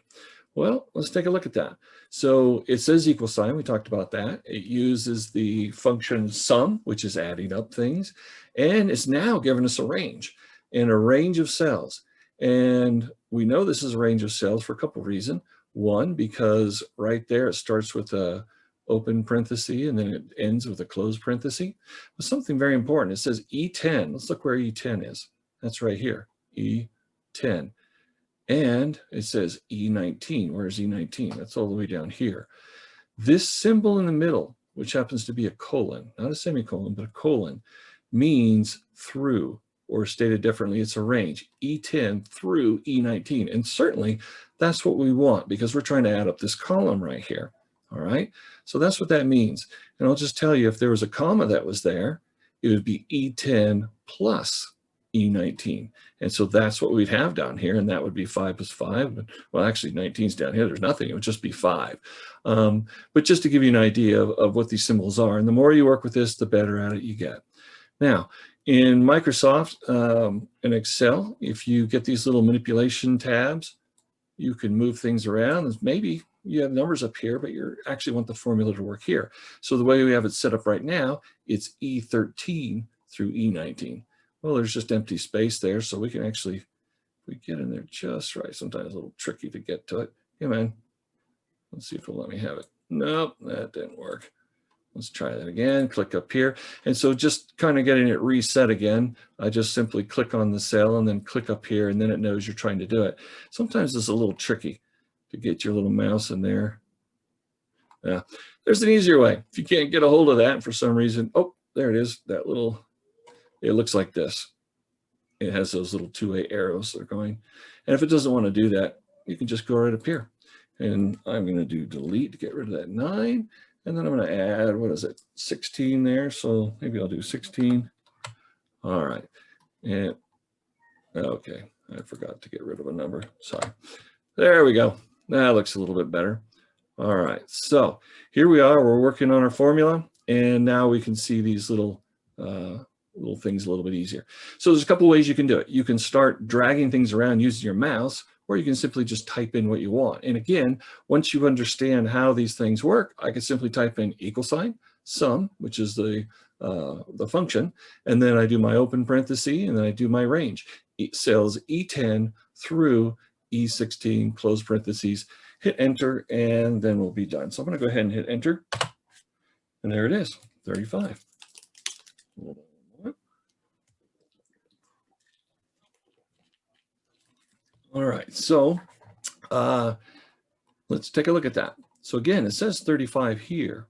Well, let's take a look at that. So it says equal sign. We talked about that. It uses the function sum, which is adding up things. And it's now giving us a range and a range of cells. And we know this is a range of cells for a couple of reasons. One, because right there it starts with a open parenthesis, and then it ends with a closed parenthesis. But something very important, it says E10. Let's look where E10 is. That's right here, E10. And it says E19. Where's E19? That's all the way down here. This symbol in the middle, which happens to be a colon, not a semicolon, but a colon, means through, or stated differently, it's a range, E10 through E19. And certainly that's what we want because we're trying to add up this column right here. All right, so that's what that means. And I'll just tell you, if there was a comma that was there, it would be E10 plus E19. And so that's what we'd have down here, and that would be 5 plus 5. Well, actually, 19's down here. There's nothing. It would just be 5. But just to give you an idea of what these symbols are, and the more you work with this, the better at it you get. Now, in Microsoft and Excel, if you get these little manipulation tabs, you can move things around. Maybe you have numbers up here, but you actually want the formula to work here. So the way we have it set up right now, it's E13 through E19. Well, there's just empty space there, so we can actually, if we get in there just right, sometimes a little tricky to get to it. Hey, man, let's see if it'll let me have it. Nope, that didn't work. Let's try that again, click up here. And so just kind of getting it reset again, I just simply click on the cell and then click up here, and then it knows you're trying to do it. Sometimes it's a little tricky to get your little mouse in there. Yeah, there's an easier way. If you can't get a hold of that for some reason, oh, there it is, that little, it looks like this. It has those little two-way arrows that are going. And if it doesn't want to do that, you can just go right up here. And I'm going to do delete to get rid of that 9. And then I'm going to add, what is it, 16 there. So maybe I'll do 16. All right. And okay, I forgot to get rid of a number. Sorry. There we go. That looks a little bit better. All right. So here we are. We're working on our formula. And now we can see these little things a little bit easier. So there's a couple ways you can do it. You can start dragging things around using your mouse, or you can simply just type in what you want. And again, once you understand how these things work, I can simply type in equal sign, sum, which is the function, and then I do my open parenthesis, and then I do my range. Cells E10 through E16, close parentheses, hit enter, and then we'll be done. So I'm going to go ahead and hit enter, and there it is, 35. All right, so let's take a look at that. So again, it says 35 here,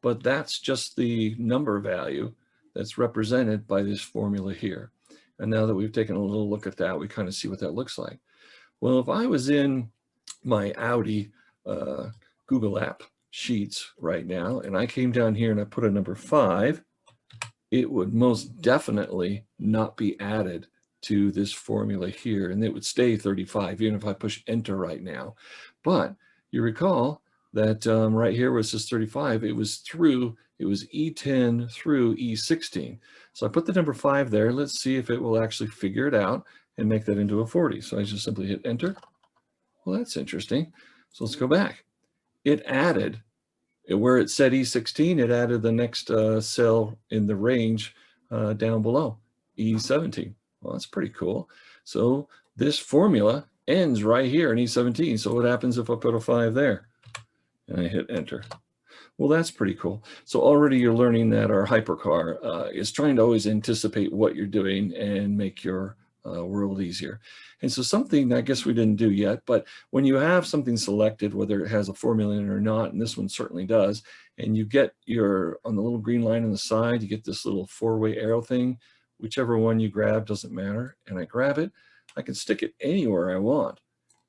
but that's just the number value that's represented by this formula here. And now that we've taken a little look at that, we kind of see what that looks like. Well, if I was in my Audi Google app sheets right now, and I came down here and I put a number 5, it would most definitely not be added to this formula here, and it would stay 35 even if I push enter right now. But you recall that right here where it says 35, it was E10 through E16. So I put the number 5 there. Let's see if it will actually figure it out and make that into a 40. So I just simply hit enter. Well, that's interesting. So let's go back. It added, where it said E16, it added the next cell in the range down below, E17. Well, that's pretty cool. So this formula ends right here in E17. So what happens if I put a 5 there? And I hit enter. Well, that's pretty cool. So already you're learning that our hypercar is trying to always anticipate what you're doing and make your world easier. And so something I guess we didn't do yet, but when you have something selected, whether it has a formula in it or not, and this one certainly does, and you get on the little green line on the side, you get this little 4-way arrow thing, whichever one you grab doesn't matter. And I grab it, I can stick it anywhere I want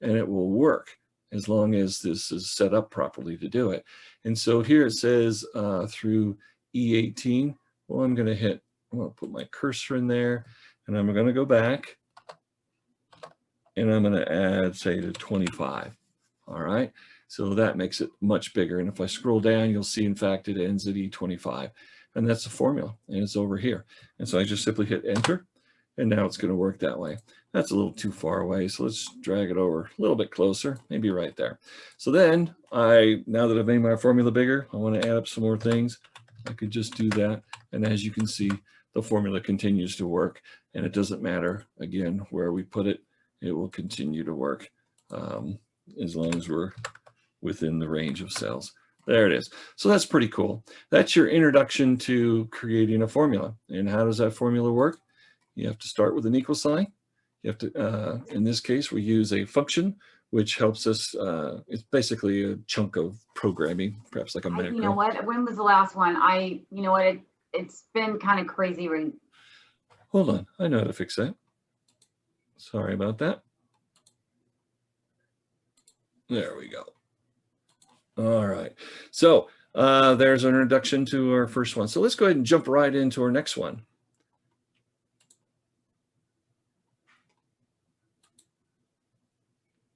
and it will work as long as this is set up properly to do it. And so here it says through E18, well, I'm going to put my cursor in there, and I'm going to go back, and I'm going to add, say, to 25. All right, so that makes it much bigger. And if I scroll down, you'll see, in fact, it ends at E25. And that's the formula, and it's over here. And so I just simply hit enter, and now it's going to work that way. That's a little too far away, so let's drag it over a little bit closer, maybe right there. So then, now that I've made my formula bigger, I want to add up some more things. I could just do that, and as you can see, the formula continues to work, and it doesn't matter, again, where we put it, it will continue to work as long as we're within the range of cells. There it is. So that's pretty cool. That's your introduction to creating a formula. And how does that formula work? You have to start with an equal sign. You have to, in this case, we use a function, which helps us, it's basically a chunk of programming, perhaps like a macro. You know what, when was the last one? You know what, it's been kind of crazy. Hold on, I know how to fix that. Sorry about that. There we go. All right, so there's an introduction to our first one. So let's go ahead and jump right into our next one.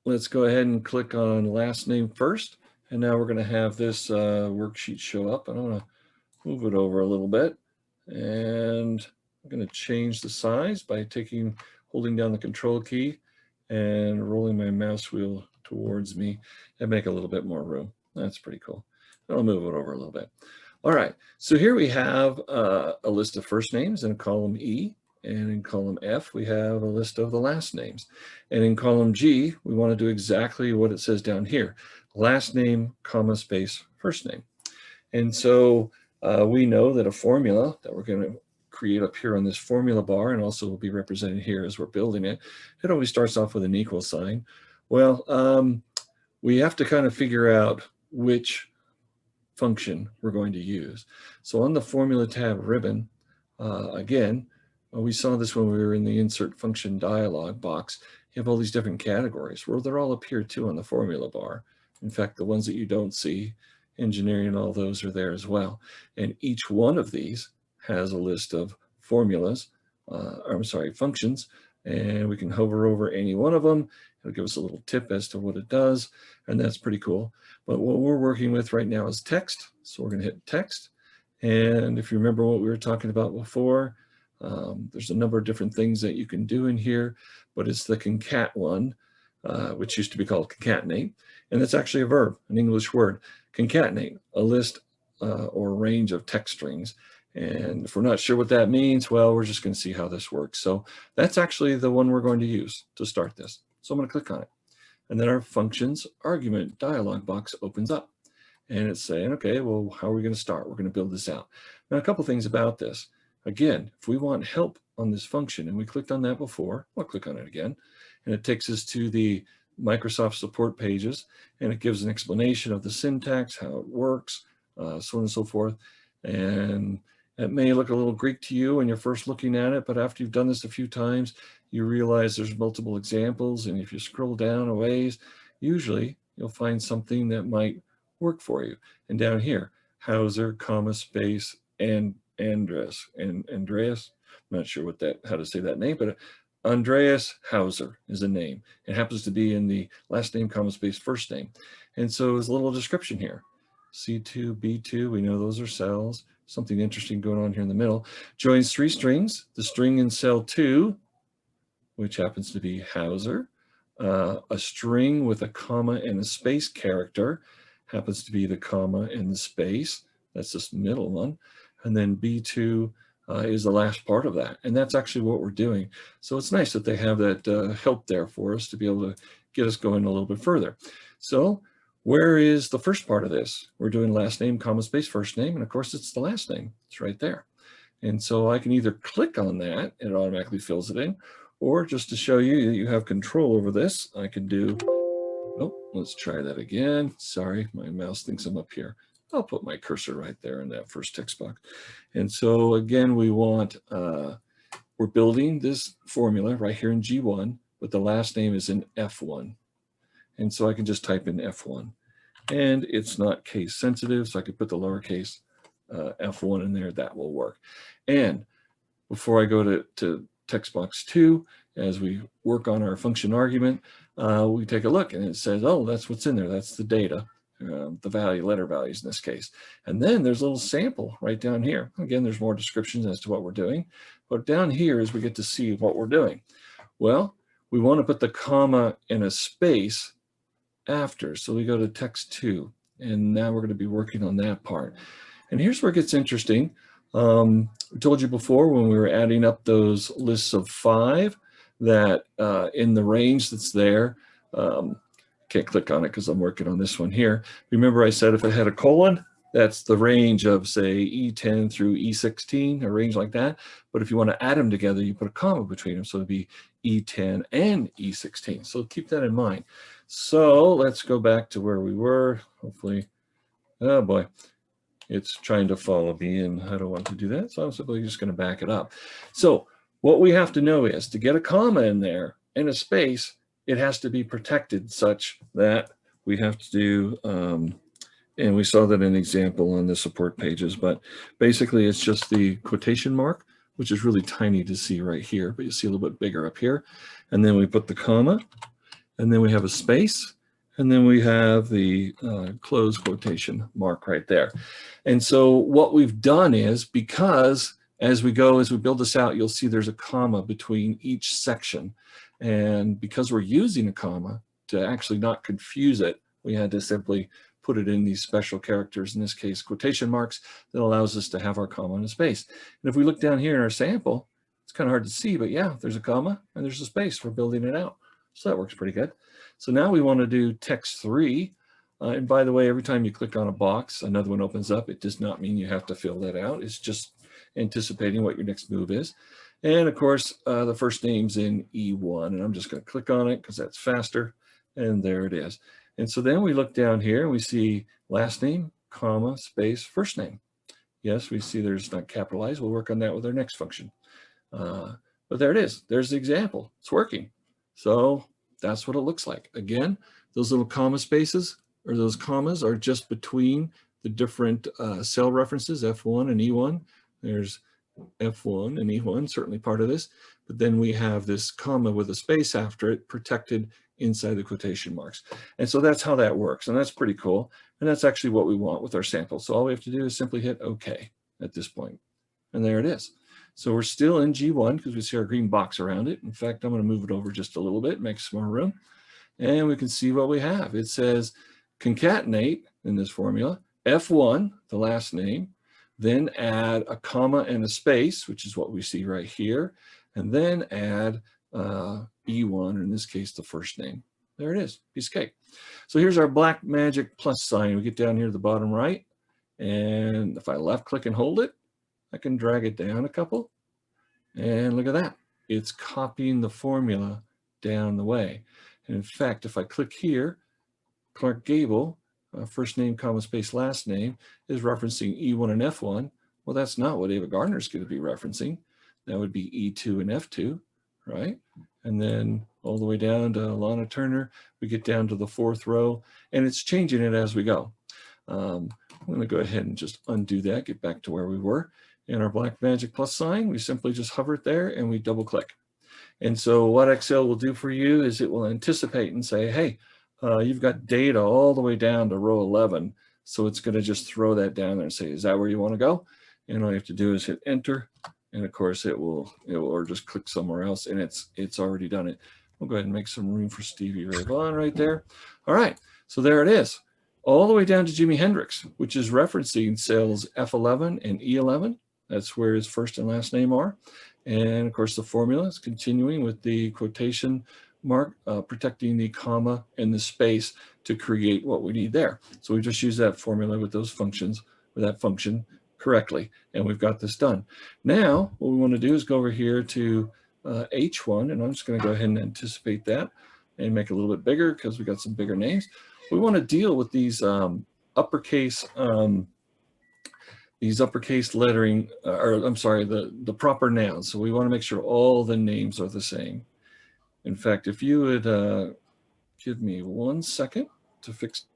Let's go ahead and click on last name first. And now we're going to have this worksheet show up. And I'm going to move it over a little bit. And I'm going to change the size by holding down the control key and rolling my mouse wheel towards me and make a little bit more room. That's pretty cool. I'll move it over a little bit. All right, so here we have a list of first names in column E, and in column F, we have a list of the last names. And in column G, we want to do exactly what it says down here, last name, comma, space, first name. And so we know that a formula that we're going to create up here on this formula bar, and also will be represented here as we're building it, it always starts off with an equal sign. Well, we have to kind of figure out which function we're going to use. So on the formula tab ribbon, again, we saw this when we were in the insert function dialog box. You have all these different categories. Well, they're all up here too on the formula bar. In fact, the ones that you don't see, engineering and all those are there as well. And each one of these has a list of formulas, functions, and we can hover over any one of them. It'll give us a little tip as to what it does, and that's pretty cool. But what we're working with right now is text. So we're going to hit text. And if you remember what we were talking about before, there's a number of different things that you can do in here, but it's the concat one which used to be called concatenate. And that's actually a verb, an English word. Concatenate, a list or range of text strings. And if we're not sure what that means, well, we're just going to see how this works. So that's actually the one we're going to use to start this. So I'm going to click on it. And then our functions argument dialog box opens up. And it's saying, okay, well, how are we going to start? We're going to build this out. Now, a couple things about this. Again, if we want help on this function, and we clicked on that before, I'll click on it again, and it takes us to the Microsoft support pages, and it gives an explanation of the syntax, how it works, so on and so forth. And it may look a little Greek to you when you're first looking at it, but after you've done this a few times, you realize there's multiple examples, and if you scroll down a ways, usually you'll find something that might work for you. And down here, Hauser, comma, space, and Andreas. Andreas, I'm not sure how to say that name, but Andreas Hauser is a name. It happens to be in the last name, comma, space, first name. And so there's a little description here. C2, B2, we know those are cells. Something interesting going on here in the middle. Joins 3 strings, the string in cell 2, which happens to be Hauser, a string with a comma and a space character, happens to be the comma and the space. That's this middle one. And then B2 is the last part of that. And that's actually what we're doing. So it's nice that they have that help there for us to be able to get us going a little bit further. So where is the first part of this? We're doing last name, comma, space, first name. And of course, it's the last name. It's right there. And so I can either click on that, and it automatically fills it in, or just to show you that you have control over this, I can do, oh, let's try that again. Sorry, my mouse thinks I'm up here. I'll put my cursor right there in that first text box. And so again, we want, we're building this formula right here in G1, but the last name is in F1. And so I can just type in F1. And it's not case sensitive, so I could put the lowercase F1 in there, that will work. And before I go to text box 2, as we work on our function argument, we take a look and it says, oh, that's what's in there. That's the data, the value, letter values in this case. And then there's a little sample right down here. Again, there's more descriptions as to what we're doing, but down here is we get to see what we're doing. Well, we want to put the comma and a space after. So we go to text 2, and now we're going to be working on that part. And here's where it gets interesting. We told you before when we were adding up those lists of 5 that in the range that's there, can't click on it because I'm working on this one here. Remember I said if it had a colon, that's the range of say E10 through E16, a range like that. But if you want to add them together, you put a comma between them. So it'd be E10 and E16. So keep that in mind. So let's go back to where we were. Hopefully, oh boy, it's trying to follow me and I don't want to do that. So I'm simply just going to back it up. So what we have to know is to get a comma in there and a space, it has to be protected such that we have to do, and we saw that in an example on the support pages, but basically it's just the quotation mark, which is really tiny to see right here, but you see a little bit bigger up here. And then we put the comma, and then we have a space, and then we have the close quotation mark right there. And so what we've done is, because as we build this out, you'll see there's a comma between each section. And because we're using a comma to actually not confuse it, we had to simply put it in these special characters, in this case, quotation marks, that allows us to have our comma and a space. And if we look down here in our sample, it's kind of hard to see, but yeah, there's a comma and there's a space. We're building it out. So that works pretty good. So now we want to do text 3. And by the way, every time you click on a box, another one opens up. It does not mean you have to fill that out. It's just anticipating what your next move is. And of course, the first name's in E1, and I'm just going to click on it because that's faster. And there it is. And so then we look down here and we see last name, comma, space, first name. Yes, we see there's not capitalized. We'll work on that with our next function. But there it is. There's the example. It's working. So that's what it looks like. Again, those little comma spaces or those commas are just between the different cell references, F1 and E1. There's F1 and E1, certainly part of this. But then we have this comma with a space after it protected inside the quotation marks. And so that's how that works. And that's pretty cool. And that's actually what we want with our sample. So all we have to do is simply hit OK at this point. And there it is. So we're still in G1 because we see our green box around it. In fact, I'm going to move it over just a little bit, make some more room. and we can see what we have. It says concatenate in this formula, F1, the last name, then add a comma and a space, which is what we see right here, and then add E1, or in this case, the first name. There it is, piece of cake. So here's our Blackmagic plus sign. We get down here to the bottom right, and if I left click and hold it, I can drag it down a couple, and look at that. It's copying the formula down the way. And in fact, if I click here, Clark Gable, first name, comma, space, last name, is referencing E1 and F1. Well, that's not what Ava Gardner is going to be referencing. That would be E2 and F2, right? And then all the way down to Lana Turner, we get down to the fourth row, and it's changing it as we go. I'm going to go ahead and just undo that, get back to where we were. In our Blackmagic plus sign, we simply just hover it there and we double click. And so what Excel will do for you is it will anticipate and say, hey, you've got data all the way down to row 11. So it's going to just throw that down there and say, is that where you want to go? And all you have to do is hit enter. And of course it will or just click somewhere else, and it's already done it. We'll go ahead and make some room for Stevie Ray Vaughan right there. All right, so there it is. All the way down to Jimi Hendrix, which is referencing cells F11 and E11. That's where his first and last name are. And of course, the formula is continuing with the quotation mark, protecting the comma and the space to create what we need there. So we just use that formula with those functions, with that function correctly, and we've got this done. Now, what we want to do is go over here to H1, and I'm just going to go ahead and anticipate that and make it a little bit bigger because we got some bigger names. We want to deal with these uppercase lettering, or I'm sorry, the proper nouns. So we want to make sure all the names are the same. In fact, if you would give me 1 second to fix.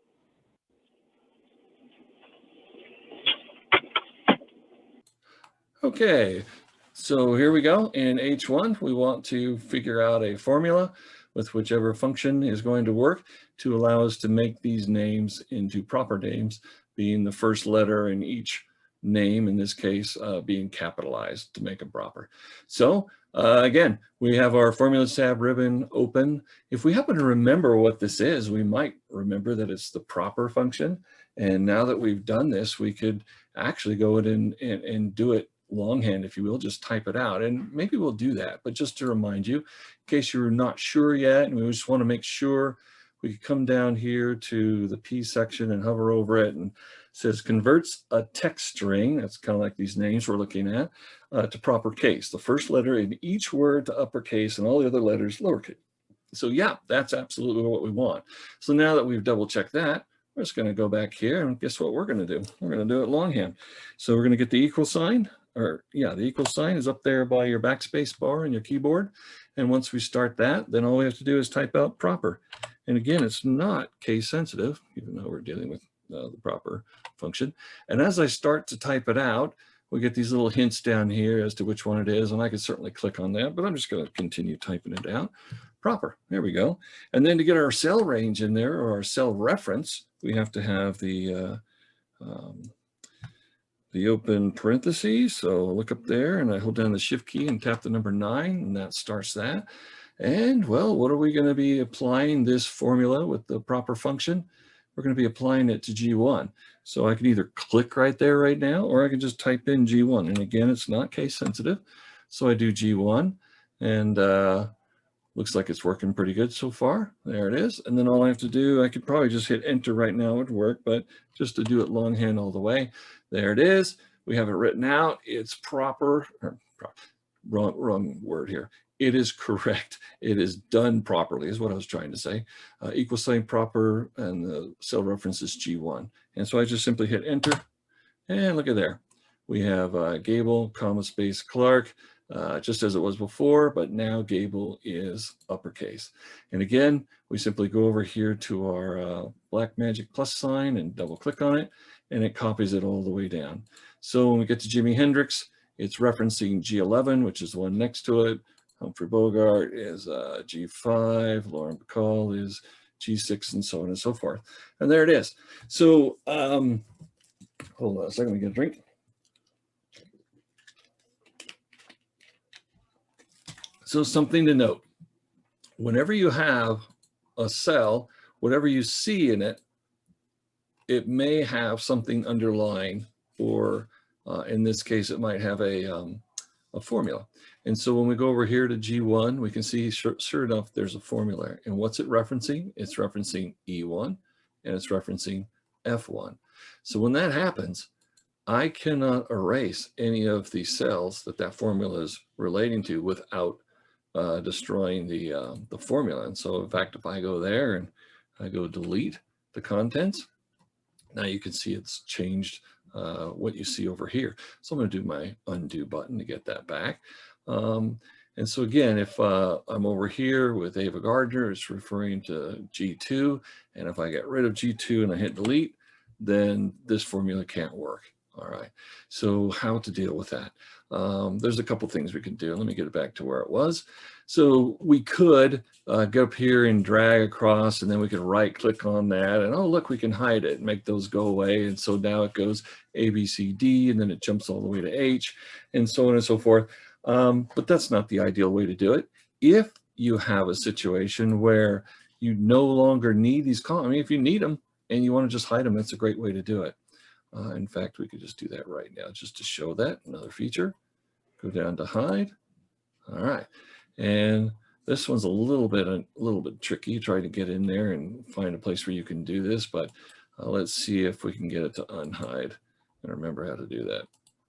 Okay, so here we go. In H1, we want to figure out a formula with whichever function is going to work to allow us to make these names into proper names, being the first letter in each name, in this case, being capitalized to make them proper. So again, we have our Formulas tab ribbon open. If we happen to remember what this is, we might remember that it's the proper function. And now that we've done this, we could actually go in and do it longhand, if you will, just type it out. And maybe we'll do that. But just to remind you, in case you're not sure yet, and we just want to make sure, we could come down here to the P section and hover over it, and it says converts a text string, that's kind of like these names we're looking at, to proper case. The first letter in each word to uppercase and all the other letters lowercase. So yeah, that's absolutely what we want. So now that we've double checked that, we're just going to go back here, and guess what we're going to do? We're going to do it longhand. So we're going to get the equal sign, or yeah, the equal sign is up there by your backspace bar in your keyboard. And once we start that, then all we have to do is type out proper. And again, it's not case sensitive, even though we're dealing with the proper function. And as I start to type it out, we get these little hints down here as to which one it is. And I could certainly click on that, but I'm just going to continue typing it out. Proper, there we go. And then to get our cell range in there, or our cell reference, we have to have the open parentheses. So look up there, and I hold down the shift key and tap the number 9, and that starts that. And well, what are we going to be applying this formula with the proper function? We're going to be applying it to G1. So I can either click right there right now, or I can just type in G1. And again, it's not case sensitive. So I do G1, and looks like it's working pretty good so far. There it is. And then all I have to do, I could probably just hit enter right now, it would work, but just to do it longhand all the way, there it is. We have it written out. It's proper, wrong word here. It is correct. It is done properly is what I was trying to say. Equal sign proper, and the cell reference is G1. And so I just simply hit enter, and look at there. We have Gable, comma, space, Clark, just as it was before, but now Gable is uppercase. And again, we simply go over here to our Blackmagic plus sign and double click on it, and it copies it all the way down. So when we get to Jimi Hendrix, it's referencing G11, which is the one next to it. Humphrey Bogart is G5, Lauren Bacall is G6, and so on and so forth. And there it is. So hold on a second, we get a drink. So something to note, whenever you have a cell, whatever you see in it, it may have something underlying, or in this case, it might have a formula. And so when we go over here to G1, we can see sure enough, there's a formula. And what's it referencing? It's referencing E1 and it's referencing F1. So when that happens, I cannot erase any of the cells that that formula is relating to without destroying the formula. And so in fact, if I go there and I go delete the contents, now you can see it's changed what you see over here. So I'm going to do my undo button to get that back. And so again, if I'm over here with Ava Gardner, it's referring to G2. And if I get rid of G2 and I hit delete, then this formula can't work. All right. So how to deal with that? There's a couple things we can do. Let me get it back to where it was. So we could go up here and drag across, and then we can right click on that, and oh, look, we can hide it and make those go away. And so now it goes A, B, C, D, and then it jumps all the way to H, and so on and so forth. But that's not the ideal way to do it. If you have a situation where you no longer need these columns, I mean, if you need them and you want to just hide them, that's a great way to do it. In fact, we could just do that right now just to show that, another feature. Go down to hide. All right. And this one's a little bit tricky, trying to get in there and find a place where you can do this, but let's see if we can get it to unhide and remember how to do that.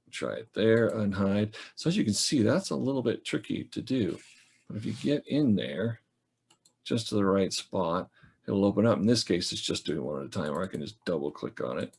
Try it there, unhide. So as you can see, that's a little bit tricky to do, but if you get in there just to the right spot, it'll open up. In this case, it's just doing one at a time, or I can just double click on it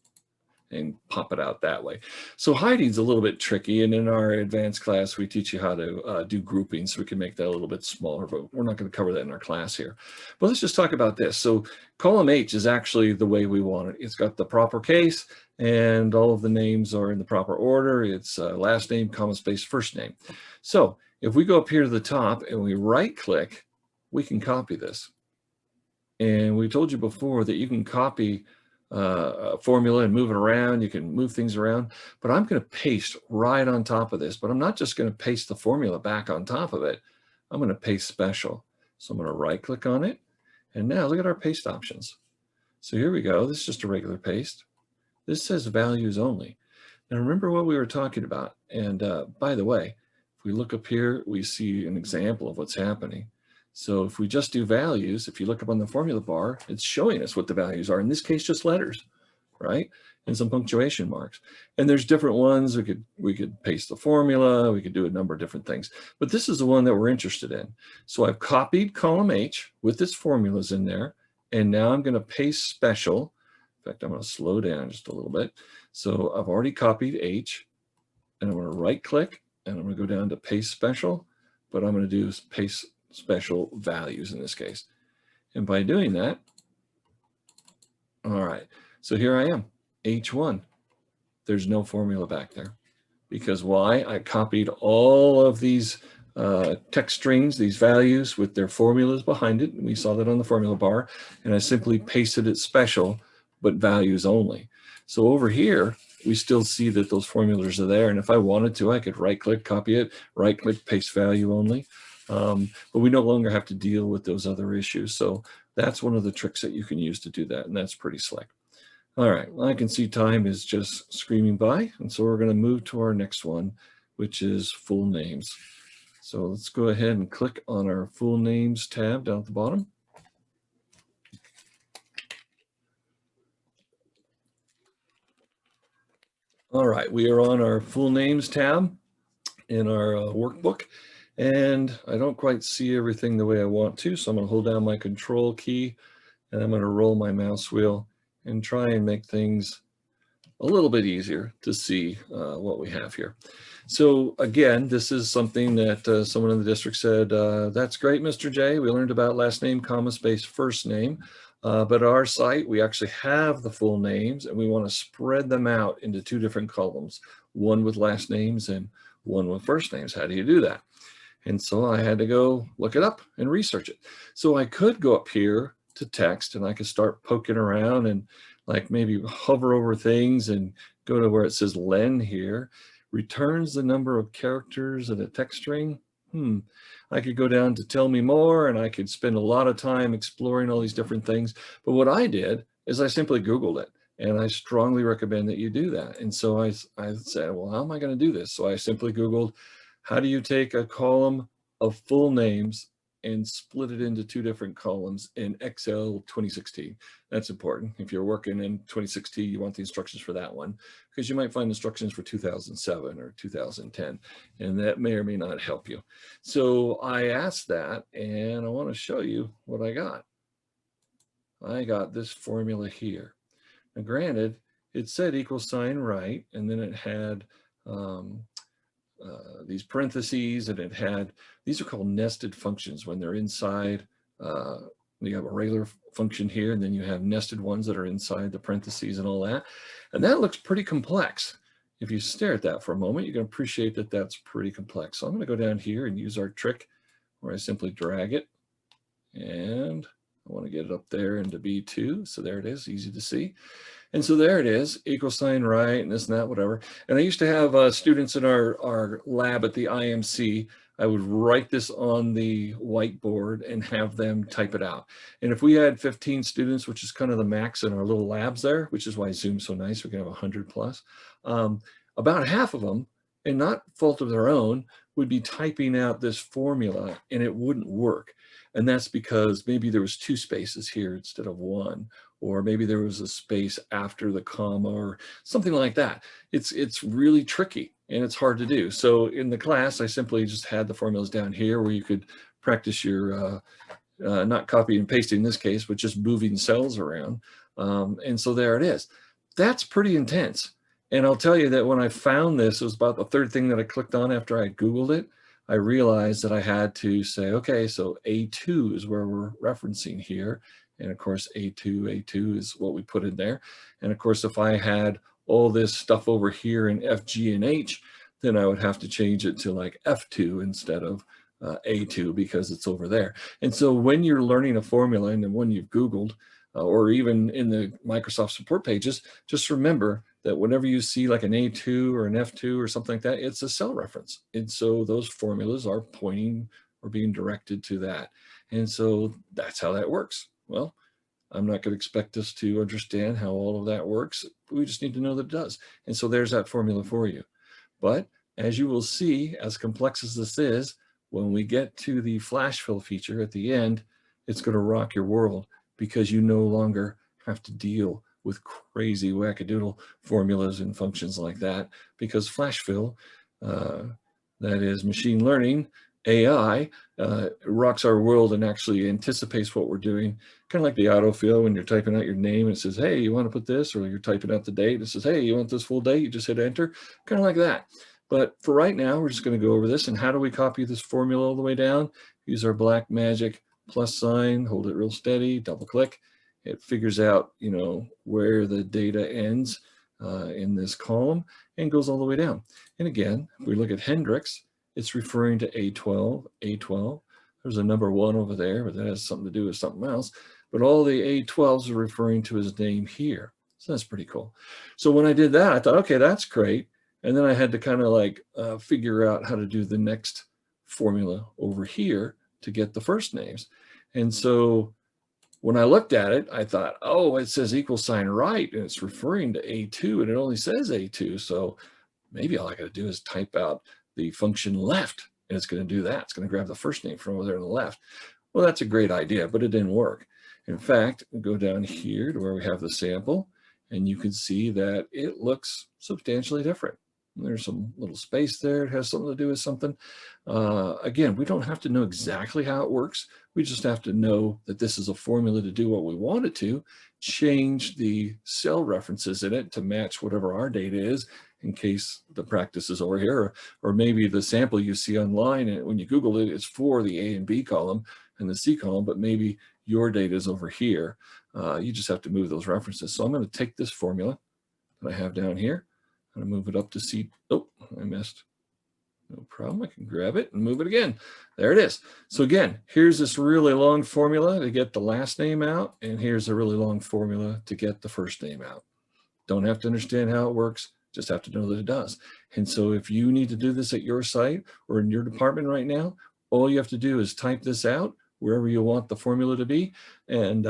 and pop it out that way. So hiding's a little bit tricky, and in our advanced class, we teach you how to do grouping, so we can make that a little bit smaller, but we're not going to cover that in our class here. But let's just talk about this. So column H is actually the way we want it. It's got the proper case, and all of the names are in the proper order. It's last name, comma, space, first name. So if we go up here to the top and we right click, we can copy this. And we told you before that you can copy a formula and move it around. You can move things around, but I'm going to paste right on top of this. But I'm not just going to paste the formula back on top of it. I'm going to paste special. So I'm going to right click on it. And now look at our paste options. So here we go. This is just a regular paste. This says values only. Now remember what we were talking about. And by the way, if we look up here, we see an example of what's happening. So if we just do values, if you look up on the formula bar, it's showing us what the values are. In this case, just letters, right? And some punctuation marks. And there's different ones. We could paste the formula. We could do a number of different things. But this is the one that we're interested in. So I've copied column H with its formulas in there. And now I'm going to paste special. In fact, I'm going to slow down just a little bit. So I've already copied H. And I'm going to right click. And I'm going to go down to paste special. But I'm going to do is paste special values in this case. And by doing that, all right, so here I am, H1. There's no formula back there. Because why? I copied all of these text strings, these values with their formulas behind it. And we saw that on the formula bar. And I simply pasted it special, but values only. So over here, we still see that those formulas are there. And if I wanted to, I could right click, copy it, right click, paste value only. But we no longer have to deal with those other issues. So that's one of the tricks that you can use to do that. And that's pretty slick. All right, well, I can see time is just screaming by. And so we're going to move to our next one, which is full names. So let's go ahead and click on our full names tab down at the bottom. All right, we are on our full names tab in our workbook. And I don't quite see everything the way I want to, so I'm going to hold down my control key and I'm going to roll my mouse wheel and try and make things a little bit easier to see what we have here. So again, this is something that someone in the district said, that's great, Mr. J. We learned about last name, comma, space, first name. But our site, we actually have the full names and we want to spread them out into two different columns, one with last names and one with first names. How do you do that? And so I had to go look it up and research it. So I could go up here to text and I could start poking around and like maybe hover over things and go to where it says len here, returns the number of characters in a text string. I could go down to tell me more, and I could spend a lot of time exploring all these different things. But what I did is I simply Googled it. And I strongly recommend that you do that. And so I said, well, how am I going to do this? So I simply Googled, how do you take a column of full names and split it into 2 different columns in Excel 2016? That's important. If you're working in 2016, you want the instructions for that one, because you might find instructions for 2007 or 2010, and that may or may not help you. So I asked that, and I want to show you what I got. I got this formula here. Now, granted, it said equal sign right, and then it had these parentheses, and it had, these are called nested functions when they're inside. You have a regular function here, and then you have nested ones that are inside the parentheses and all that. And that looks pretty complex. If you stare at that for a moment, you can appreciate that that's pretty complex. So I'm going to go down here and use our trick where I simply drag it, and I want to get it up there into B2. So there it is, easy to see. And so there it is, equal sign right, and this and that, whatever. And I used to have students in our lab at the IMC. I would write this on the whiteboard and have them type it out. And if we had 15 students, which is kind of the max in our little labs there, which is why Zoom's so nice, we can have 100 plus, about half of them, and not fault of their own, would be typing out this formula and it wouldn't work. And that's because maybe there was 2 spaces here instead of 1, or maybe there was a space after the comma or something like that. It's really tricky and it's hard to do. So in the class, I simply just had the formulas down here where you could practice your, not copy and pasting in this case, but just moving cells around. And so there it is. That's pretty intense. And I'll tell you that when I found this, it was about the 3rd thing that I clicked on after I Googled it. I realized that I had to say, okay, so A2 is where we're referencing here. And of course, A2 is what we put in there. And of course, if I had all this stuff over here in F, G, and H, then I would have to change it to like F2 instead of A2 because it's over there. And so when you're learning a formula and then when you've Googled, or even in the Microsoft support pages, just remember that whenever you see like an A2 or an F2 or something like that, it's a cell reference. And so those formulas are pointing or being directed to that. And so that's how that works. Well, I'm not going to expect us to understand how all of that works. We just need to know that it does. And so there's that formula for you. But as you will see, as complex as this is, when we get to the flash fill feature at the end, it's going to rock your world because you no longer have to deal with crazy wackadoodle formulas and functions like that, because flash fill, that is machine learning, AI, rocks our world and actually anticipates what we're doing. Kind of like the autofill when you're typing out your name and it says, hey, you want to put this? Or you're typing out the date and it says, hey, you want this full date? You just hit enter, kind of like that. But for right now, we're just going to go over this. And how do we copy this formula all the way down? Use our black magic plus sign, hold it real steady, double click. It figures out, you know, where the data ends in this column and goes all the way down. And again, if we look at Hendrix, it's referring to A12, A12. There's a number 1 over there, but that has something to do with something else. But all the A12s are referring to his name here. So that's pretty cool. So when I did that, I thought, okay, that's great. And then I had to kind of like figure out how to do the next formula over here to get the first names. And so when I looked at it, I thought, oh, it says equal sign right, and it's referring to A2, and it only says A2. So maybe all I got to do is type out the function left, and it's going to do that. It's going to grab the first name from over there on the left. Well, that's a great idea, but it didn't work. In fact, go down here to where we have the sample, and you can see that it looks substantially different. There's some little space there. It has something to do with something. Again, we don't have to know exactly how it works. We just have to know that this is a formula to do what we want it to, change the cell references in it to match whatever our data is in case the practice is over here, or maybe the sample you see online and when you Google it, it's for the A and B column and the C column, but maybe your data is over here. You just have to move those references. So I'm going to take this formula that I have down here. I'm going to move it up to C. Oh, I missed. No problem. I can grab it and move it again. There it is. So again, here's this really long formula to get the last name out, and here's a really long formula to get the first name out. Don't have to understand how it works. Just have to know that it does. And so if you need to do this at your site or in your department right now, all you have to do is type this out wherever you want the formula to be, and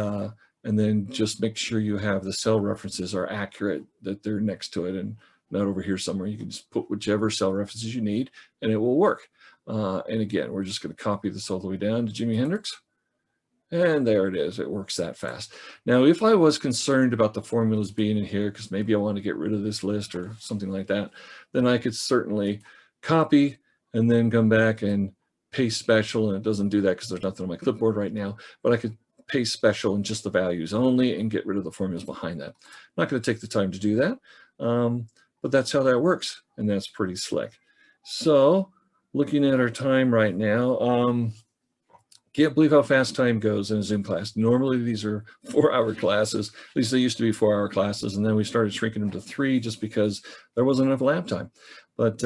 then just make sure you have the cell references are accurate, that they're next to it and not over here somewhere. You can just put whichever cell references you need and it will work. And again, we're just going to copy this all the way down to Jimi Hendrix. And there it is. It works that fast. Now, if I was concerned about the formulas being in here, because maybe I want to get rid of this list or something like that, then I could certainly copy and then come back and paste special. And it doesn't do that because there's nothing on my clipboard right now, but I could paste special and just the values only and get rid of the formulas behind that. I'm not going to take the time to do that, but that's how that works. And that's pretty slick. So looking at our time right now, can't believe how fast time goes in a Zoom class. Normally these are 4-hour classes. At least they used to be 4-hour classes. And then we started shrinking them to 3 just because there wasn't enough lab time. But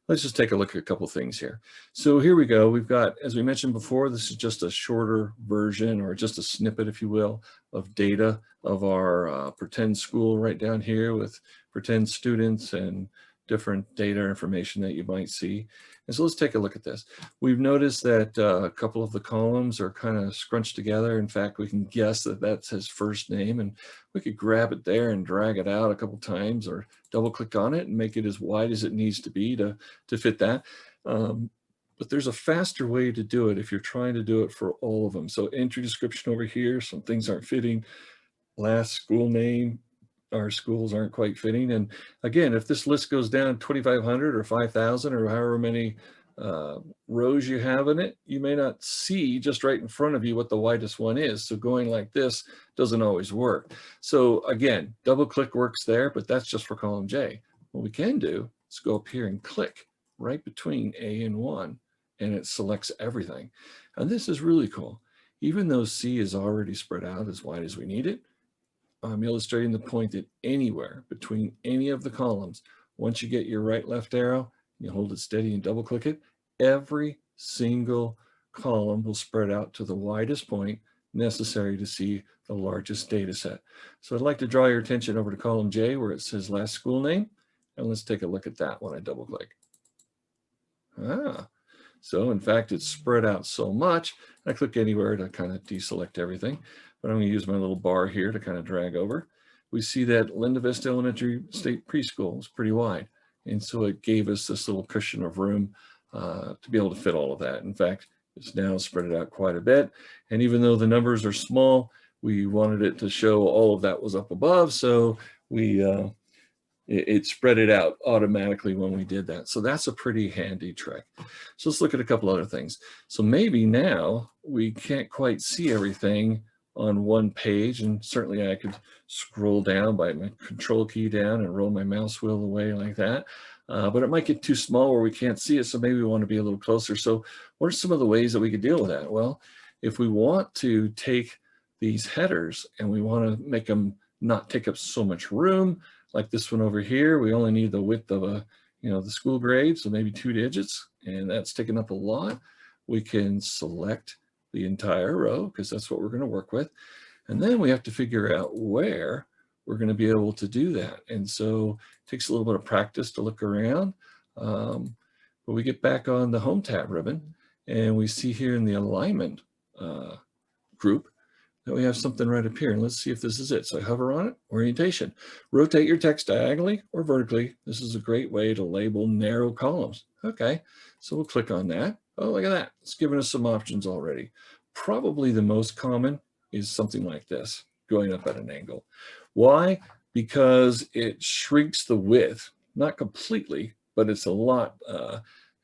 let's just take a look at a couple things here. So here we go. We've got, as we mentioned before, this is just a shorter version or just a snippet, if you will, of data of our pretend school right down here with pretend students and different data information that you might see. And so let's take a look at this. We've noticed that a couple of the columns are kind of scrunched together. In fact, we can guess that that's his first name, and we could grab it there and drag it out a couple times or double click on it and make it as wide as it needs to be to fit that. But there's a faster way to do it if you're trying to do it for all of them. So entry description over here, some things aren't fitting. Last school name, our schools aren't quite fitting. And again, if this list goes down 2,500 or 5,000 or however many rows you have in it, you may not see just right in front of you what the widest one is. So going like this doesn't always work. So again, double click works there, but that's just for column J. What we can do is go up here and click right between A and 1, and it selects everything. And this is really cool. Even though C is already spread out as wide as we need it, I'm illustrating the point that anywhere between any of the columns, once you get your right left arrow, you hold it steady and double click it, every single column will spread out to the widest point necessary to see the largest data set. So I'd like to draw your attention over to column J where it says last school name, and let's take a look at that when I double click. So in fact, it's spread out so much, I click anywhere to kind of deselect everything. But I'm going to use my little bar here to kind of drag over. We see that Linda Vista Elementary State Preschool is pretty wide. And so it gave us this little cushion of room to be able to fit all of that. In fact, it's now spread it out quite a bit. And even though the numbers are small, we wanted it to show all of that was up above. So it spread it out automatically when we did that. So that's a pretty handy trick. So let's look at a couple other things. So maybe now we can't quite see everything on one page, and certainly I could scroll down by my control key down and roll my mouse wheel away like that, but it might get too small where we can't see it, so maybe we want to be a little closer. So what are some of the ways that we could deal with that? Well, if we want to take these headers and we want to make them not take up so much room, like this one over here, we only need the width of the school grade, so maybe 2 digits, and that's taking up a lot. We can select the entire row because that's what we're going to work with. And then we have to figure out where we're going to be able to do that. And so it takes a little bit of practice to look around. But we get back on the Home tab ribbon and we see here in the alignment group that we have something right up here. And let's see if this is it. So I hover on it, orientation. Rotate your text diagonally or vertically. This is a great way to label narrow columns. Okay, so we'll click on that. Oh, look at that. It's given us some options already. Probably the most common is something like this, going up at an angle. Why? Because it shrinks the width, not completely, but it's a lot.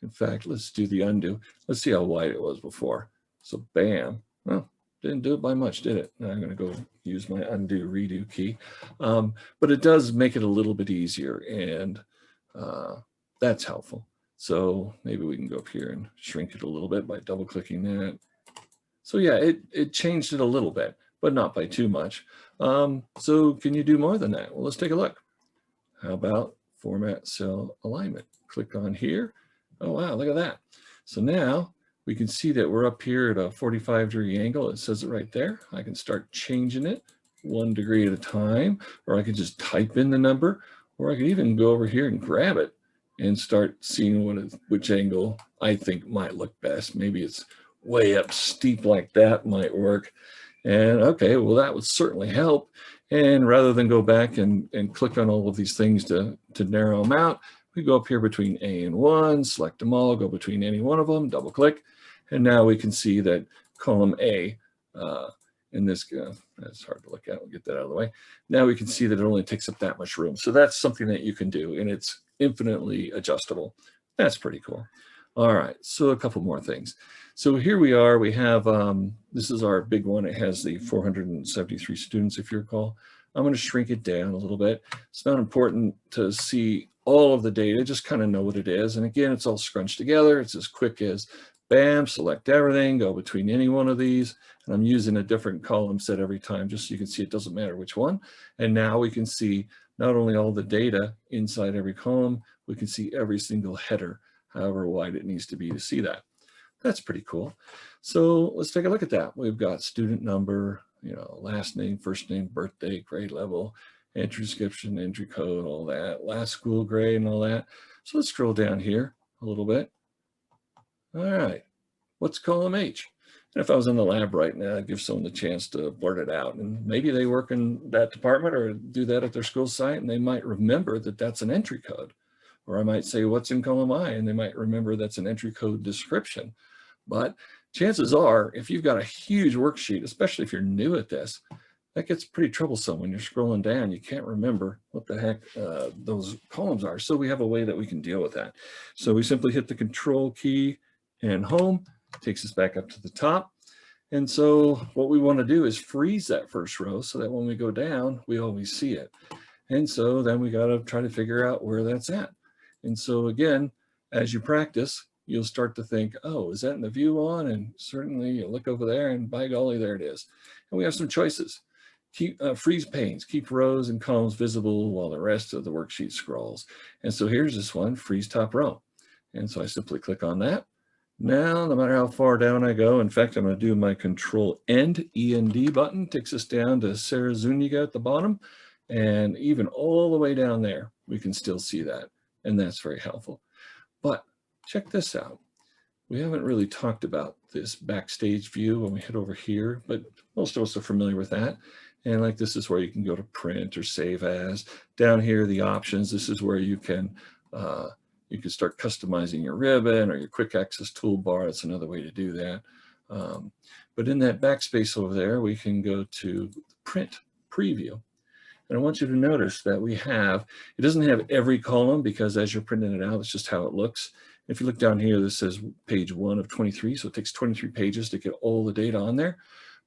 In fact, let's do the undo. Let's see how wide it was before. So bam, well, didn't do it by much, did it? Now I'm gonna go use my undo redo key. But it does make it a little bit easier, and that's helpful. So maybe we can go up here and shrink it a little bit by double clicking that. So yeah, it changed it a little bit, but not by too much. So can you do more than that? Well, let's take a look. How about format cell alignment? Click on here. Oh, wow, look at that. So now we can see that we're up here at a 45-degree angle. It says it right there. I can start changing it 1 degree at a time, or I can just type in the number, or I could even go over here and grab it and start seeing which angle I think might look best. Maybe it's way up steep like that might work. And okay, well, that would certainly help. And rather than go back and click on all of these things to narrow them out, we go up here between A and 1, select them all, go between any one of them, double click. And now we can see that column A, in this, that's hard to look at, we'll get that out of the way. Now we can see that it only takes up that much room. So that's something that you can do, and it's infinitely adjustable. That's pretty cool. All right, so a couple more things. So here we are, we have, this is our big one. It has the 473 students, if you recall. I'm going to shrink it down a little bit. It's not important to see all of the data, just kind of know what it is. And again, it's all scrunched together. It's as quick as bam, select everything, go between any one of these. And I'm using a different column set every time, just so you can see it doesn't matter which one. And now we can see not only all the data inside every column, we can see every single header, however wide it needs to be to see that. That's pretty cool. So let's take a look at that. We've got student number, last name, first name, birthday, grade level, entry description, entry code, all that, last school grade and all that. So let's scroll down here a little bit. All right, what's column H? And if I was in the lab right now, I'd give someone the chance to blurt it out. And maybe they work in that department or do that at their school site, and they might remember that that's an entry code. Or I might say, what's in column I? And they might remember that's an entry code description. But chances are, if you've got a huge worksheet, especially if you're new at this, that gets pretty troublesome when you're scrolling down. You can't remember what the heck those columns are. So we have a way that we can deal with that. So we simply hit the control key and home, takes us back up to the top. And so what we want to do is freeze that first row so that when we go down, we always see it. And so then we got to try to figure out where that's at. And so again, as you practice, you'll start to think, oh, is that in the view on? And certainly you look over there and by golly, there it is. And we have some choices. Keep freeze panes, keep rows and columns visible while the rest of the worksheet scrolls. And so here's this one, freeze top row. And so I simply click on that. Now, no matter how far down I go, in fact, I'm going to do my Control End, END button, takes us down to Sarah Zuniga at the bottom. And even all the way down there, we can still see that. And that's very helpful. But check this out. We haven't really talked about this backstage view when we hit over here, but most of us are familiar with that. And like this is where you can go to print or save as. Down here, the options, this is where you can start customizing your ribbon or your quick access toolbar. That's another way to do that. But in that backspace over there, we can go to print preview. And I want you to notice that it doesn't have every column because as you're printing it out, it's just how it looks. If you look down here, this says page 1 of 23. So it takes 23 pages to get all the data on there.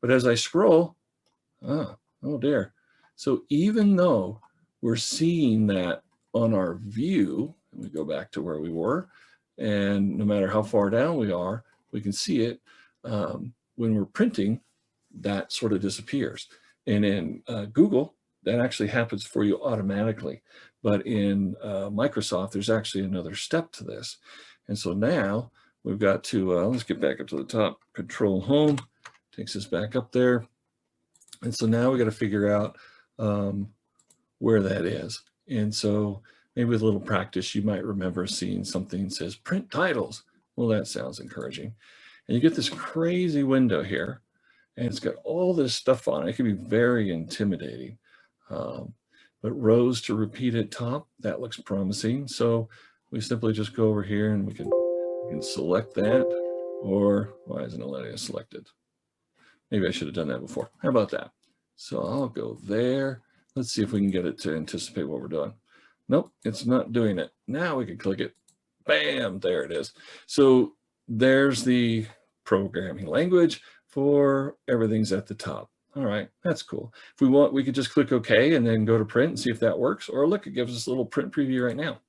But as I scroll, oh dear. So even though we're seeing that on our view, and we go back to where we were, and no matter how far down we are, we can see it. When we're printing, that sort of disappears. And in Google, that actually happens for you automatically. But in Microsoft, there's actually another step to this. And so now we've got to, let's get back up to the top, Control Home, takes us back up there. And so now we got to figure out where that is. And so maybe with a little practice, you might remember seeing something that says print titles. Well, that sounds encouraging. And you get this crazy window here, and it's got all this stuff on it. It can be very intimidating. But rows to repeat at top, that looks promising. So we simply just go over here and we can select that, or why isn't it letting us select it? Maybe I should have done that before. How about that? So I'll go there. Let's see if we can get it to anticipate what we're doing. Nope, it's not doing it. Now we can click it. Bam, there it is. So there's the programming language for everything's at the top. All right, that's cool. If we want, we could just click OK and then go to print and see if that works. Or look, it gives us a little print preview right now.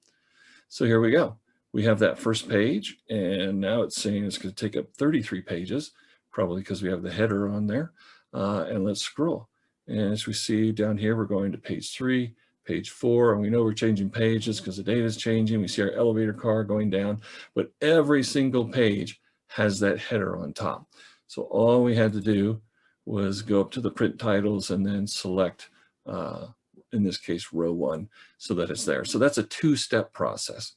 So here we go. We have that first page, and now it's saying it's going to take up 33 pages, probably because we have the header on there. And let's scroll. And as we see down here, we're going to page 3, page 4, and we know we're changing pages because the data is changing. We see our elevator car going down, but every single page has that header on top. So all we had to do was go up to the print titles and then select in this case, row 1, so that it's there. So that's a 2-step process.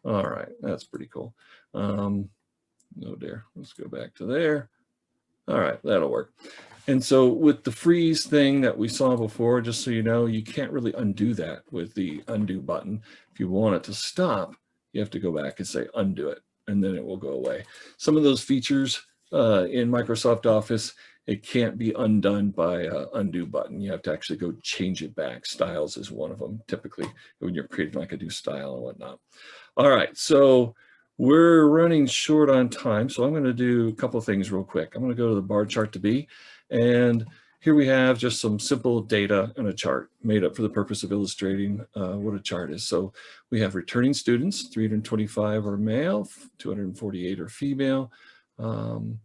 All right, that's pretty cool. No dear, let's go back to there. All right, that'll work. And so with the freeze thing that we saw before, just so you know, you can't really undo that with the undo button. If you want it to stop, you have to go back and say undo it, and then it will go away. Some of those features in Microsoft Office, it can't be undone by an undo button. You have to actually go change it back. Styles is one of them, typically, when you're creating like a new style and whatnot. All right, so we're running short on time, so I'm going to do a couple of things real quick. I'm going to go to the bar chart to be, and here we have just some simple data in a chart made up for the purpose of illustrating what a chart is. So we have returning students, 325 are male, 248 are female, and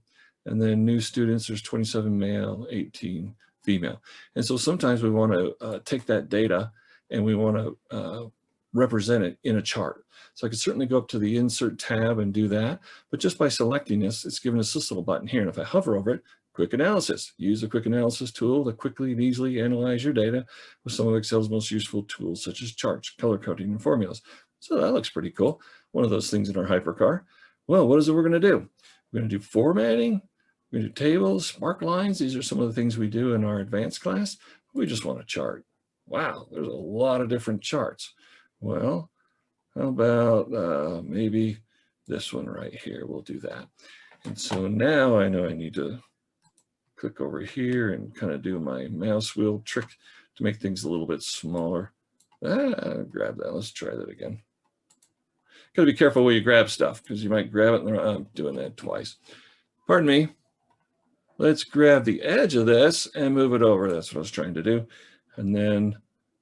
then new students, there's 27 male, 18 female. And so sometimes we want to take that data and we want to represent it in a chart. So I could certainly go up to the Insert tab and do that, but just by selecting this, it's giving us this little button here. And if I hover over it, Quick Analysis. Use the Quick Analysis tool to quickly and easily analyze your data with some of Excel's most useful tools, such as charts, color coding, and formulas. So that looks pretty cool. One of those things in our hypercar. Well, what is it we're going to do? We're going to do formatting. We're going to do tables, spark lines. These are some of the things we do in our advanced class. We just want a chart. Wow, there's a lot of different charts. Well, how about maybe this one right here? We'll do that. And so now I know I need to click over here and kind of do my mouse wheel trick to make things a little bit smaller. Grab that. Let's try that again. Got to be careful where you grab stuff because you might grab it and I'm doing that twice. Pardon me. Let's grab the edge of this and move it over. That's what I was trying to do. And then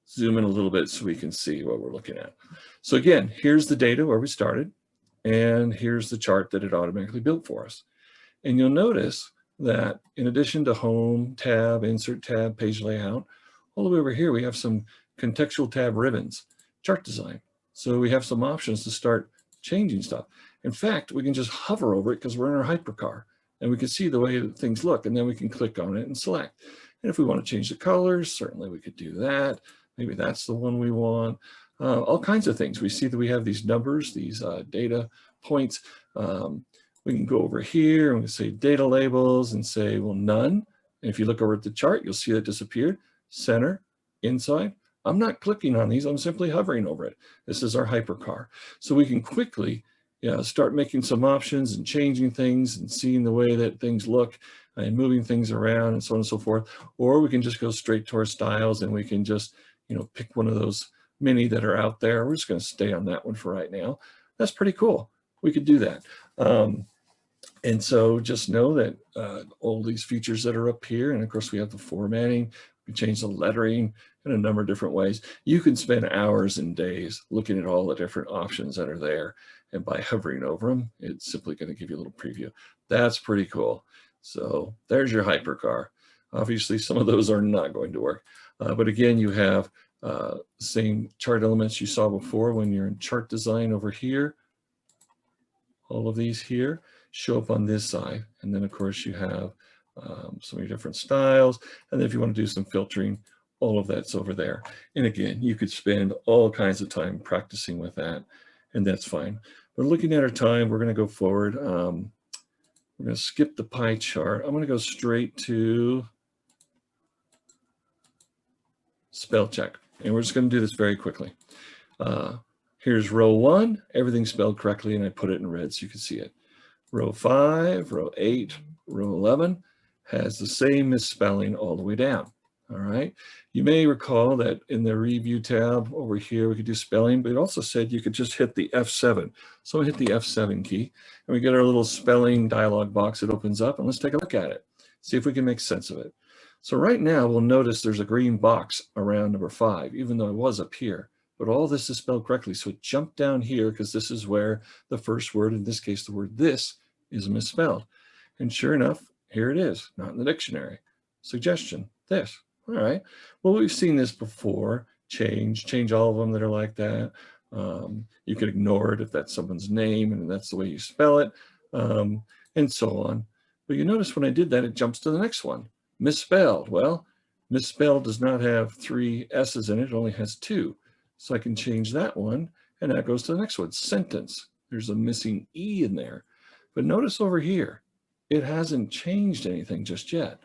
zoom in a little bit so we can see what we're looking at. So again, here's the data where we started, and here's the chart that it automatically built for us. And you'll notice that in addition to Home tab, Insert tab, Page Layout, all the way over here we have some contextual tab ribbons, Chart Design. So we have some options to start changing stuff. In fact, we can just hover over it because we're in our hypercar, and we can see the way that things look, and then we can click on it and select. And if we want to change the colors, certainly we could do that. Maybe that's the one we want. All kinds of things. We see that we have these numbers, these data points. We can go over here and we can say data labels and say, well, none. And if you look over at the chart, you'll see that disappeared. Center, inside. I'm not clicking on these. I'm simply hovering over it. This is our hypercar. So we can quickly start making some options and changing things and seeing the way that things look and moving things around and so on and so forth. Or we can just go straight to our styles and we can just pick one of those many that are out there. We're just going to stay on that one for right now. That's pretty cool. We could do that. And so just know that all these features that are up here, and of course we have the formatting, we can change the lettering in a number of different ways. You can spend hours and days looking at all the different options that are there. And by hovering over them, it's simply going to give you a little preview. That's pretty cool. So there's your hypercar. Obviously, some of those are not going to work. But again, you have same chart elements you saw before when you're in chart design over here. All of these here show up on this side. And then, of course, you have some of your different styles. And then if you want to do some filtering, all of that's over there. And again, you could spend all kinds of time practicing with that, and that's fine. But looking at our time, we're going to go forward. We're going to skip the pie chart. I'm going to go straight to spell check. And we're just going to do this very quickly. Here's row 1, everything's spelled correctly, and I put it in red so you can see it. Row 5, row 8, row 11 has the same misspelling all the way down. All right. You may recall that in the review tab over here, we could do spelling, but it also said you could just hit the F7. So I hit the F7 key and we get our little spelling dialog box that opens up, and let's take a look at it. See if we can make sense of it. So right now we'll notice there's a green box around number 5, even though it was up here, but all this is spelled correctly. So it jumped down here because this is where the first word, in this case, the word this, is misspelled. And sure enough, here it is, not in the dictionary. Suggestion, this. All right, well, we've seen this before. Change all of them that are like that. You could ignore it if that's someone's name and that's the way you spell it, and so on. But you notice when I did that, it jumps to the next one. Misspelled. Well, Misspelled does not have 3 S's in it, it only has 2. So I can change that one, and that goes to the next one, sentence. There's a missing E in there. But notice over here, it hasn't changed anything just yet.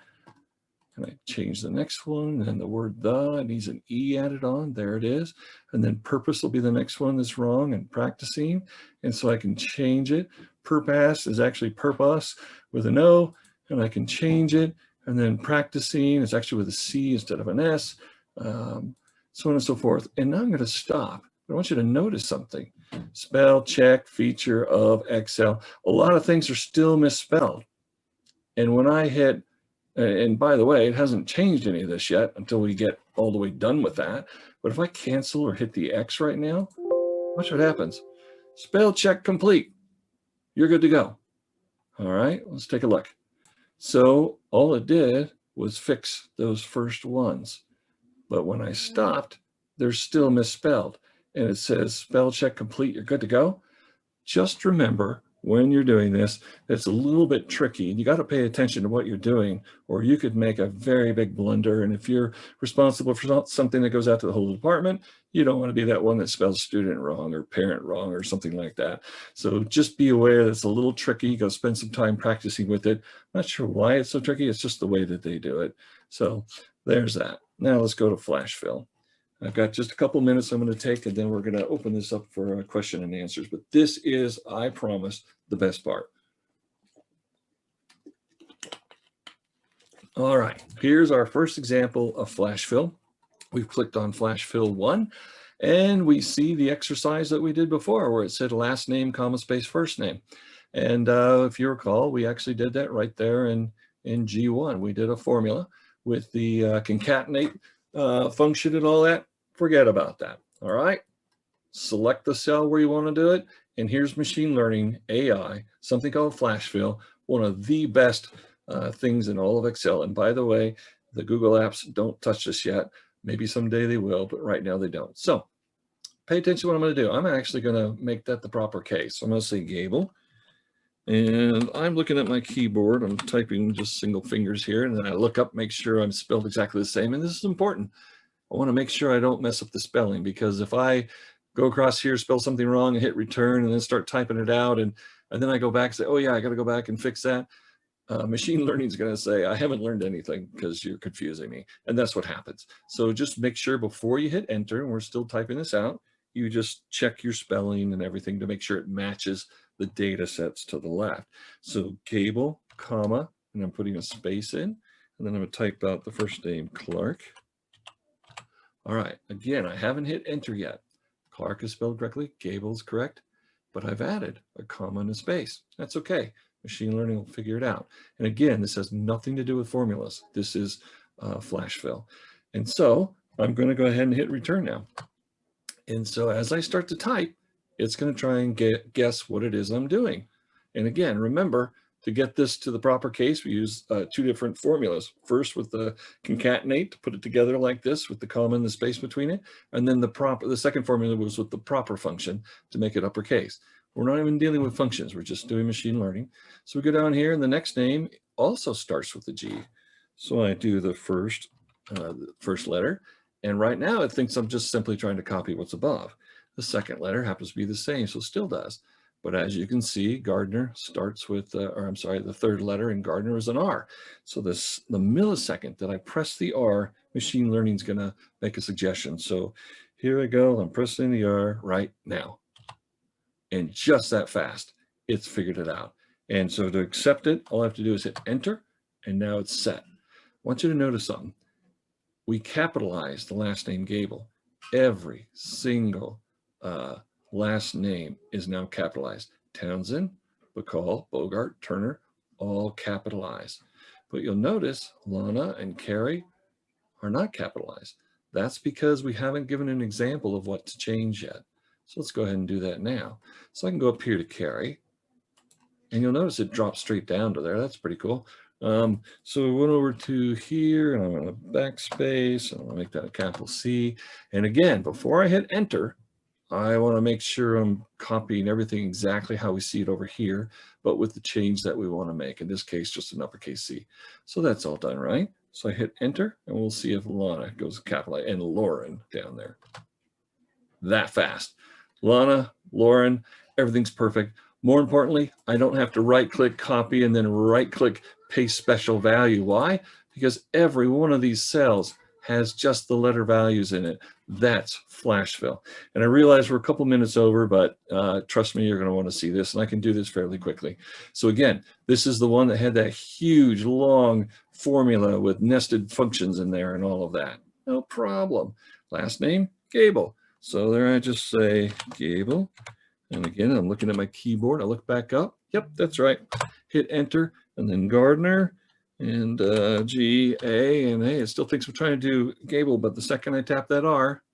And I change the next one, and the word the needs an E added on, there it is. And then purpose will be the next one that's wrong, and practicing. And so I can change it. Purpose is actually purpose with an O, and I can change it. And then practicing is actually with a C instead of an S, so on and so forth. And now I'm going to stop. I want you to notice something. Spell check feature of Excel. A lot of things are still misspelled. And when I hit, and by the way, it hasn't changed any of this yet until we get all the way done with that. But if I cancel or hit the X right now, watch what happens. Spell check complete. You're good to go. All right, let's take a look. So all it did was fix those first ones. But when I stopped, they're still misspelled. And it says spell check complete, you're good to go. Just remember when you're doing this, it's a little bit tricky and you got to pay attention to what you're doing, or you could make a very big blunder. And if you're responsible for something that goes out to the whole department, you don't want to be that one that spells student wrong or parent wrong or something like that. So just be aware that it's a little tricky. You got to spend some time practicing with it. I'm not sure why it's so tricky. It's just the way that they do it. So there's that. Now let's go to flash fill. I've got just a couple minutes I'm going to take, and then we're going to open this up for question and answers. But this is, I promise, the best part. All right, here's our first example of flash fill. We've clicked on flash fill 1, and we see the exercise that we did before where it said last name, comma, space, first name. And if you recall, we actually did that right there in G1. We did a formula with the concatenate function and all that. Forget about that. All right. Select the cell where you want to do it. And here's machine learning, AI, something called flash fill, one of the best things in all of Excel. And by the way, the Google apps don't touch this yet. Maybe someday they will, but right now they don't. So pay attention to what I'm going to do. I'm actually going to make that the proper case. So I'm going to say Gable. And I'm looking at my keyboard. I'm typing just single fingers here. And then I look up, make sure I'm spelled exactly the same. And this is important. I want to make sure I don't mess up the spelling, because if I go across here, spell something wrong and hit return and then start typing it out, and then I go back and say, oh yeah, I got to go back and fix that. Machine learning is going to say, I haven't learned anything because you're confusing me. And that's what happens. So just make sure before you hit enter, and we're still typing this out, you just check your spelling and everything to make sure it matches the data sets to the left. So Gable, comma, and I'm putting a space in, and then I'm going to type out the first name, Clark. All right, again, I haven't hit enter yet. Clark is spelled correctly, Gable is correct, but I've added a comma and a space. That's okay. Machine learning will figure it out. And again, this has nothing to do with formulas. This is flash fill. And so I'm going to go ahead and hit return now. And so as I start to type, it's going to try and guess what it is I'm doing. And again, remember, to get this to the proper case, we use 2 different formulas. First with the concatenate to put it together like this with the comma and the space between it. And then the second formula was with the proper function to make it uppercase. We're not even dealing with functions. We're just doing machine learning. So we go down here, and the next name also starts with the G. So I do the first letter. And right now it thinks I'm just simply trying to copy what's above. The second letter happens to be the same, so it still does. But as you can see, Gardner starts with, the third letter in Gardner is an R. So the millisecond that I press the R, machine learning is going to make a suggestion. So here I go, I'm pressing the R right now. And just that fast, it's figured it out. And so to accept it, all I have to do is hit enter, and now it's set. I want you to notice something. We capitalize the last name Gable. Every single last name is now capitalized. Townsend, Bacall, Bogart, Turner, all capitalized. But you'll notice Lana and Carrie are not capitalized. That's because we haven't given an example of what to change yet. So let's go ahead and do that now. So I can go up here to Carrie, and you'll notice it drops straight down to there. That's pretty cool. So we went over to here, and I'm going to backspace, and I'm going to make that a capital C. And again, before I hit enter, I want to make sure I'm copying everything exactly how we see it over here, but with the change that we want to make. In this case, just an uppercase C. So that's all done, right? So I hit enter and we'll see if Lana goes capital A and Lauren down there. That fast. Lana, Lauren, everything's perfect. More importantly, I don't have to right click copy and then right click paste special value. Why? Because every one of these cells has just the letter values in it. That's flash fill. And I realize we're a couple minutes over, but trust me, you're going to want to see this, and I can do this fairly quickly. So again, this is the one that had that huge, long formula with nested functions in there and all of that. No problem. Last name, Gable. So there I just say Gable. And again, I'm looking at my keyboard. I look back up. Yep, that's right. Hit enter, and then Gardner. And G-A, and hey, it still thinks we're trying to do Gable, but the second I tap that R,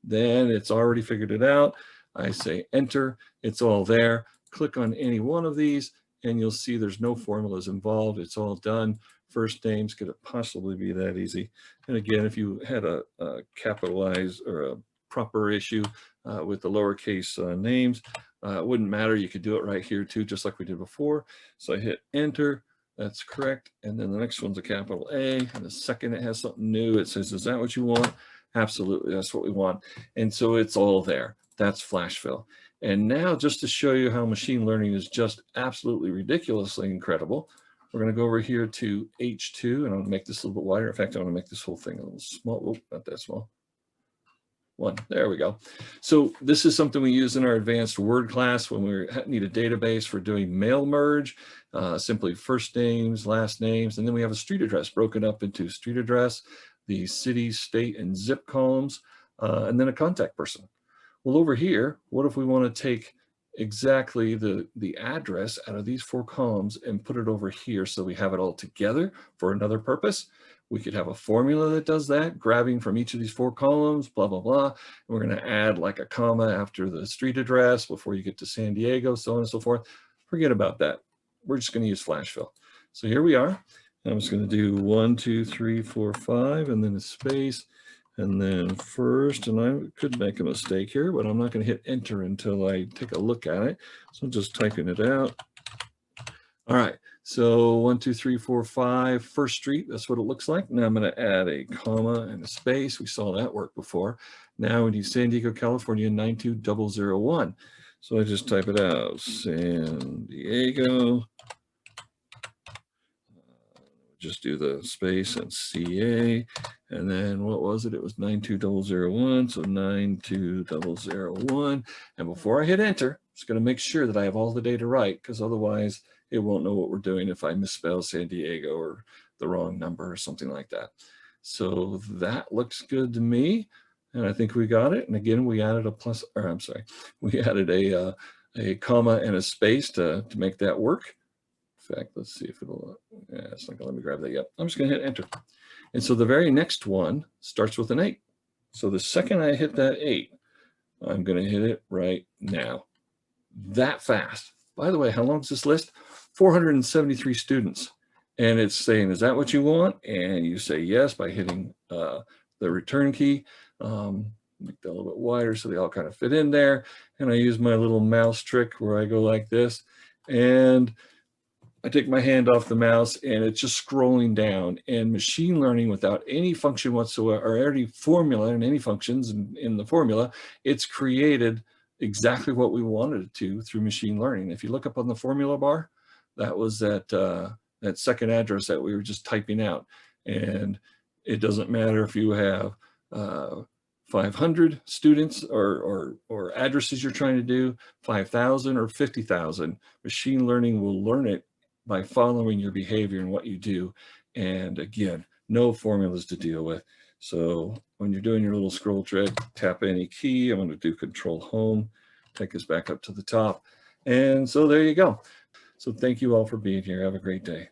then it's already figured it out. I say enter, it's all there. Click on any one of these, and you'll see there's no formulas involved. It's all done. First names, could it possibly be that easy? And again, if you had a capitalized or a proper issue with the lowercase names, it wouldn't matter. You could do it right here too, just like we did before. So I hit enter. That's correct. And then the next one's a capital A. And the second it has something new, it says, is that what you want? Absolutely, that's what we want. And so it's all there. That's flash fill. And now just to show you how machine learning is just absolutely ridiculously incredible, we're going to go over here to H2, and I'll make this a little bit wider. In fact, I want to make this whole thing a little small. Oh, not that small. One, there we go. So this is something we use in our advanced Word class when we need a database for doing mail merge, simply first names, last names, and then we have a street address broken up into street address, the city, state, and zip columns, and then a contact person. Well, over here, what if we want to take exactly the address out of these 4 columns and put it over here so we have it all together for another purpose? We could have a formula that does that, grabbing from each of these 4 columns, blah, blah, blah. And we're going to add like a comma after the street address before you get to San Diego, so on and so forth. Forget about that. We're just going to use flash fill. So here we are. I'm just going to do 1, 2, 3, 4, 5, and then a space, and then first, and I could make a mistake here, but I'm not going to hit enter until I take a look at it. So I'm just typing it out. All right. So 1, 2, 3, 4, 5, First Street, that's what it looks like. Now I'm going to add a comma and a space. We saw that work before. Now we need San Diego, California, 92001. So I just type it out, San Diego. Just do the space and CA. And then what was it? It was 92001, so 92001. And before I hit enter, I'm just going to make sure that I have all the data right, because otherwise it won't know what we're doing if I misspell San Diego or the wrong number or something like that. So that looks good to me. And I think we got it. And again, we added we added a comma and a space to make that work. In fact, let's see if it'll, yeah, it's not gonna let me grab that yet. I'm just gonna hit enter. And so the very next one starts with an 8. So the second I hit that 8, I'm gonna hit it right now. That fast. By the way, how long is this list? 473 students. And it's saying, is that what you want? And you say yes by hitting the return key. Make that a little bit wider so they all kind of fit in there. And I use my little mouse trick where I go like this. And I take my hand off the mouse and it's just scrolling down, and machine learning without any function whatsoever or any formula and any functions in the formula, it's created exactly what we wanted it to through machine learning. If you look up on the formula bar, that was that second address that we were just typing out. And it doesn't matter if you have 500 students or addresses you're trying to do, 5,000 or 50,000, machine learning will learn it by following your behavior and what you do. And again, no formulas to deal with. So when you're doing your little scroll trick, tap any key. I'm going to do Control Home, take us back up to the top. And so there you go. So thank you all for being here. Have a great day.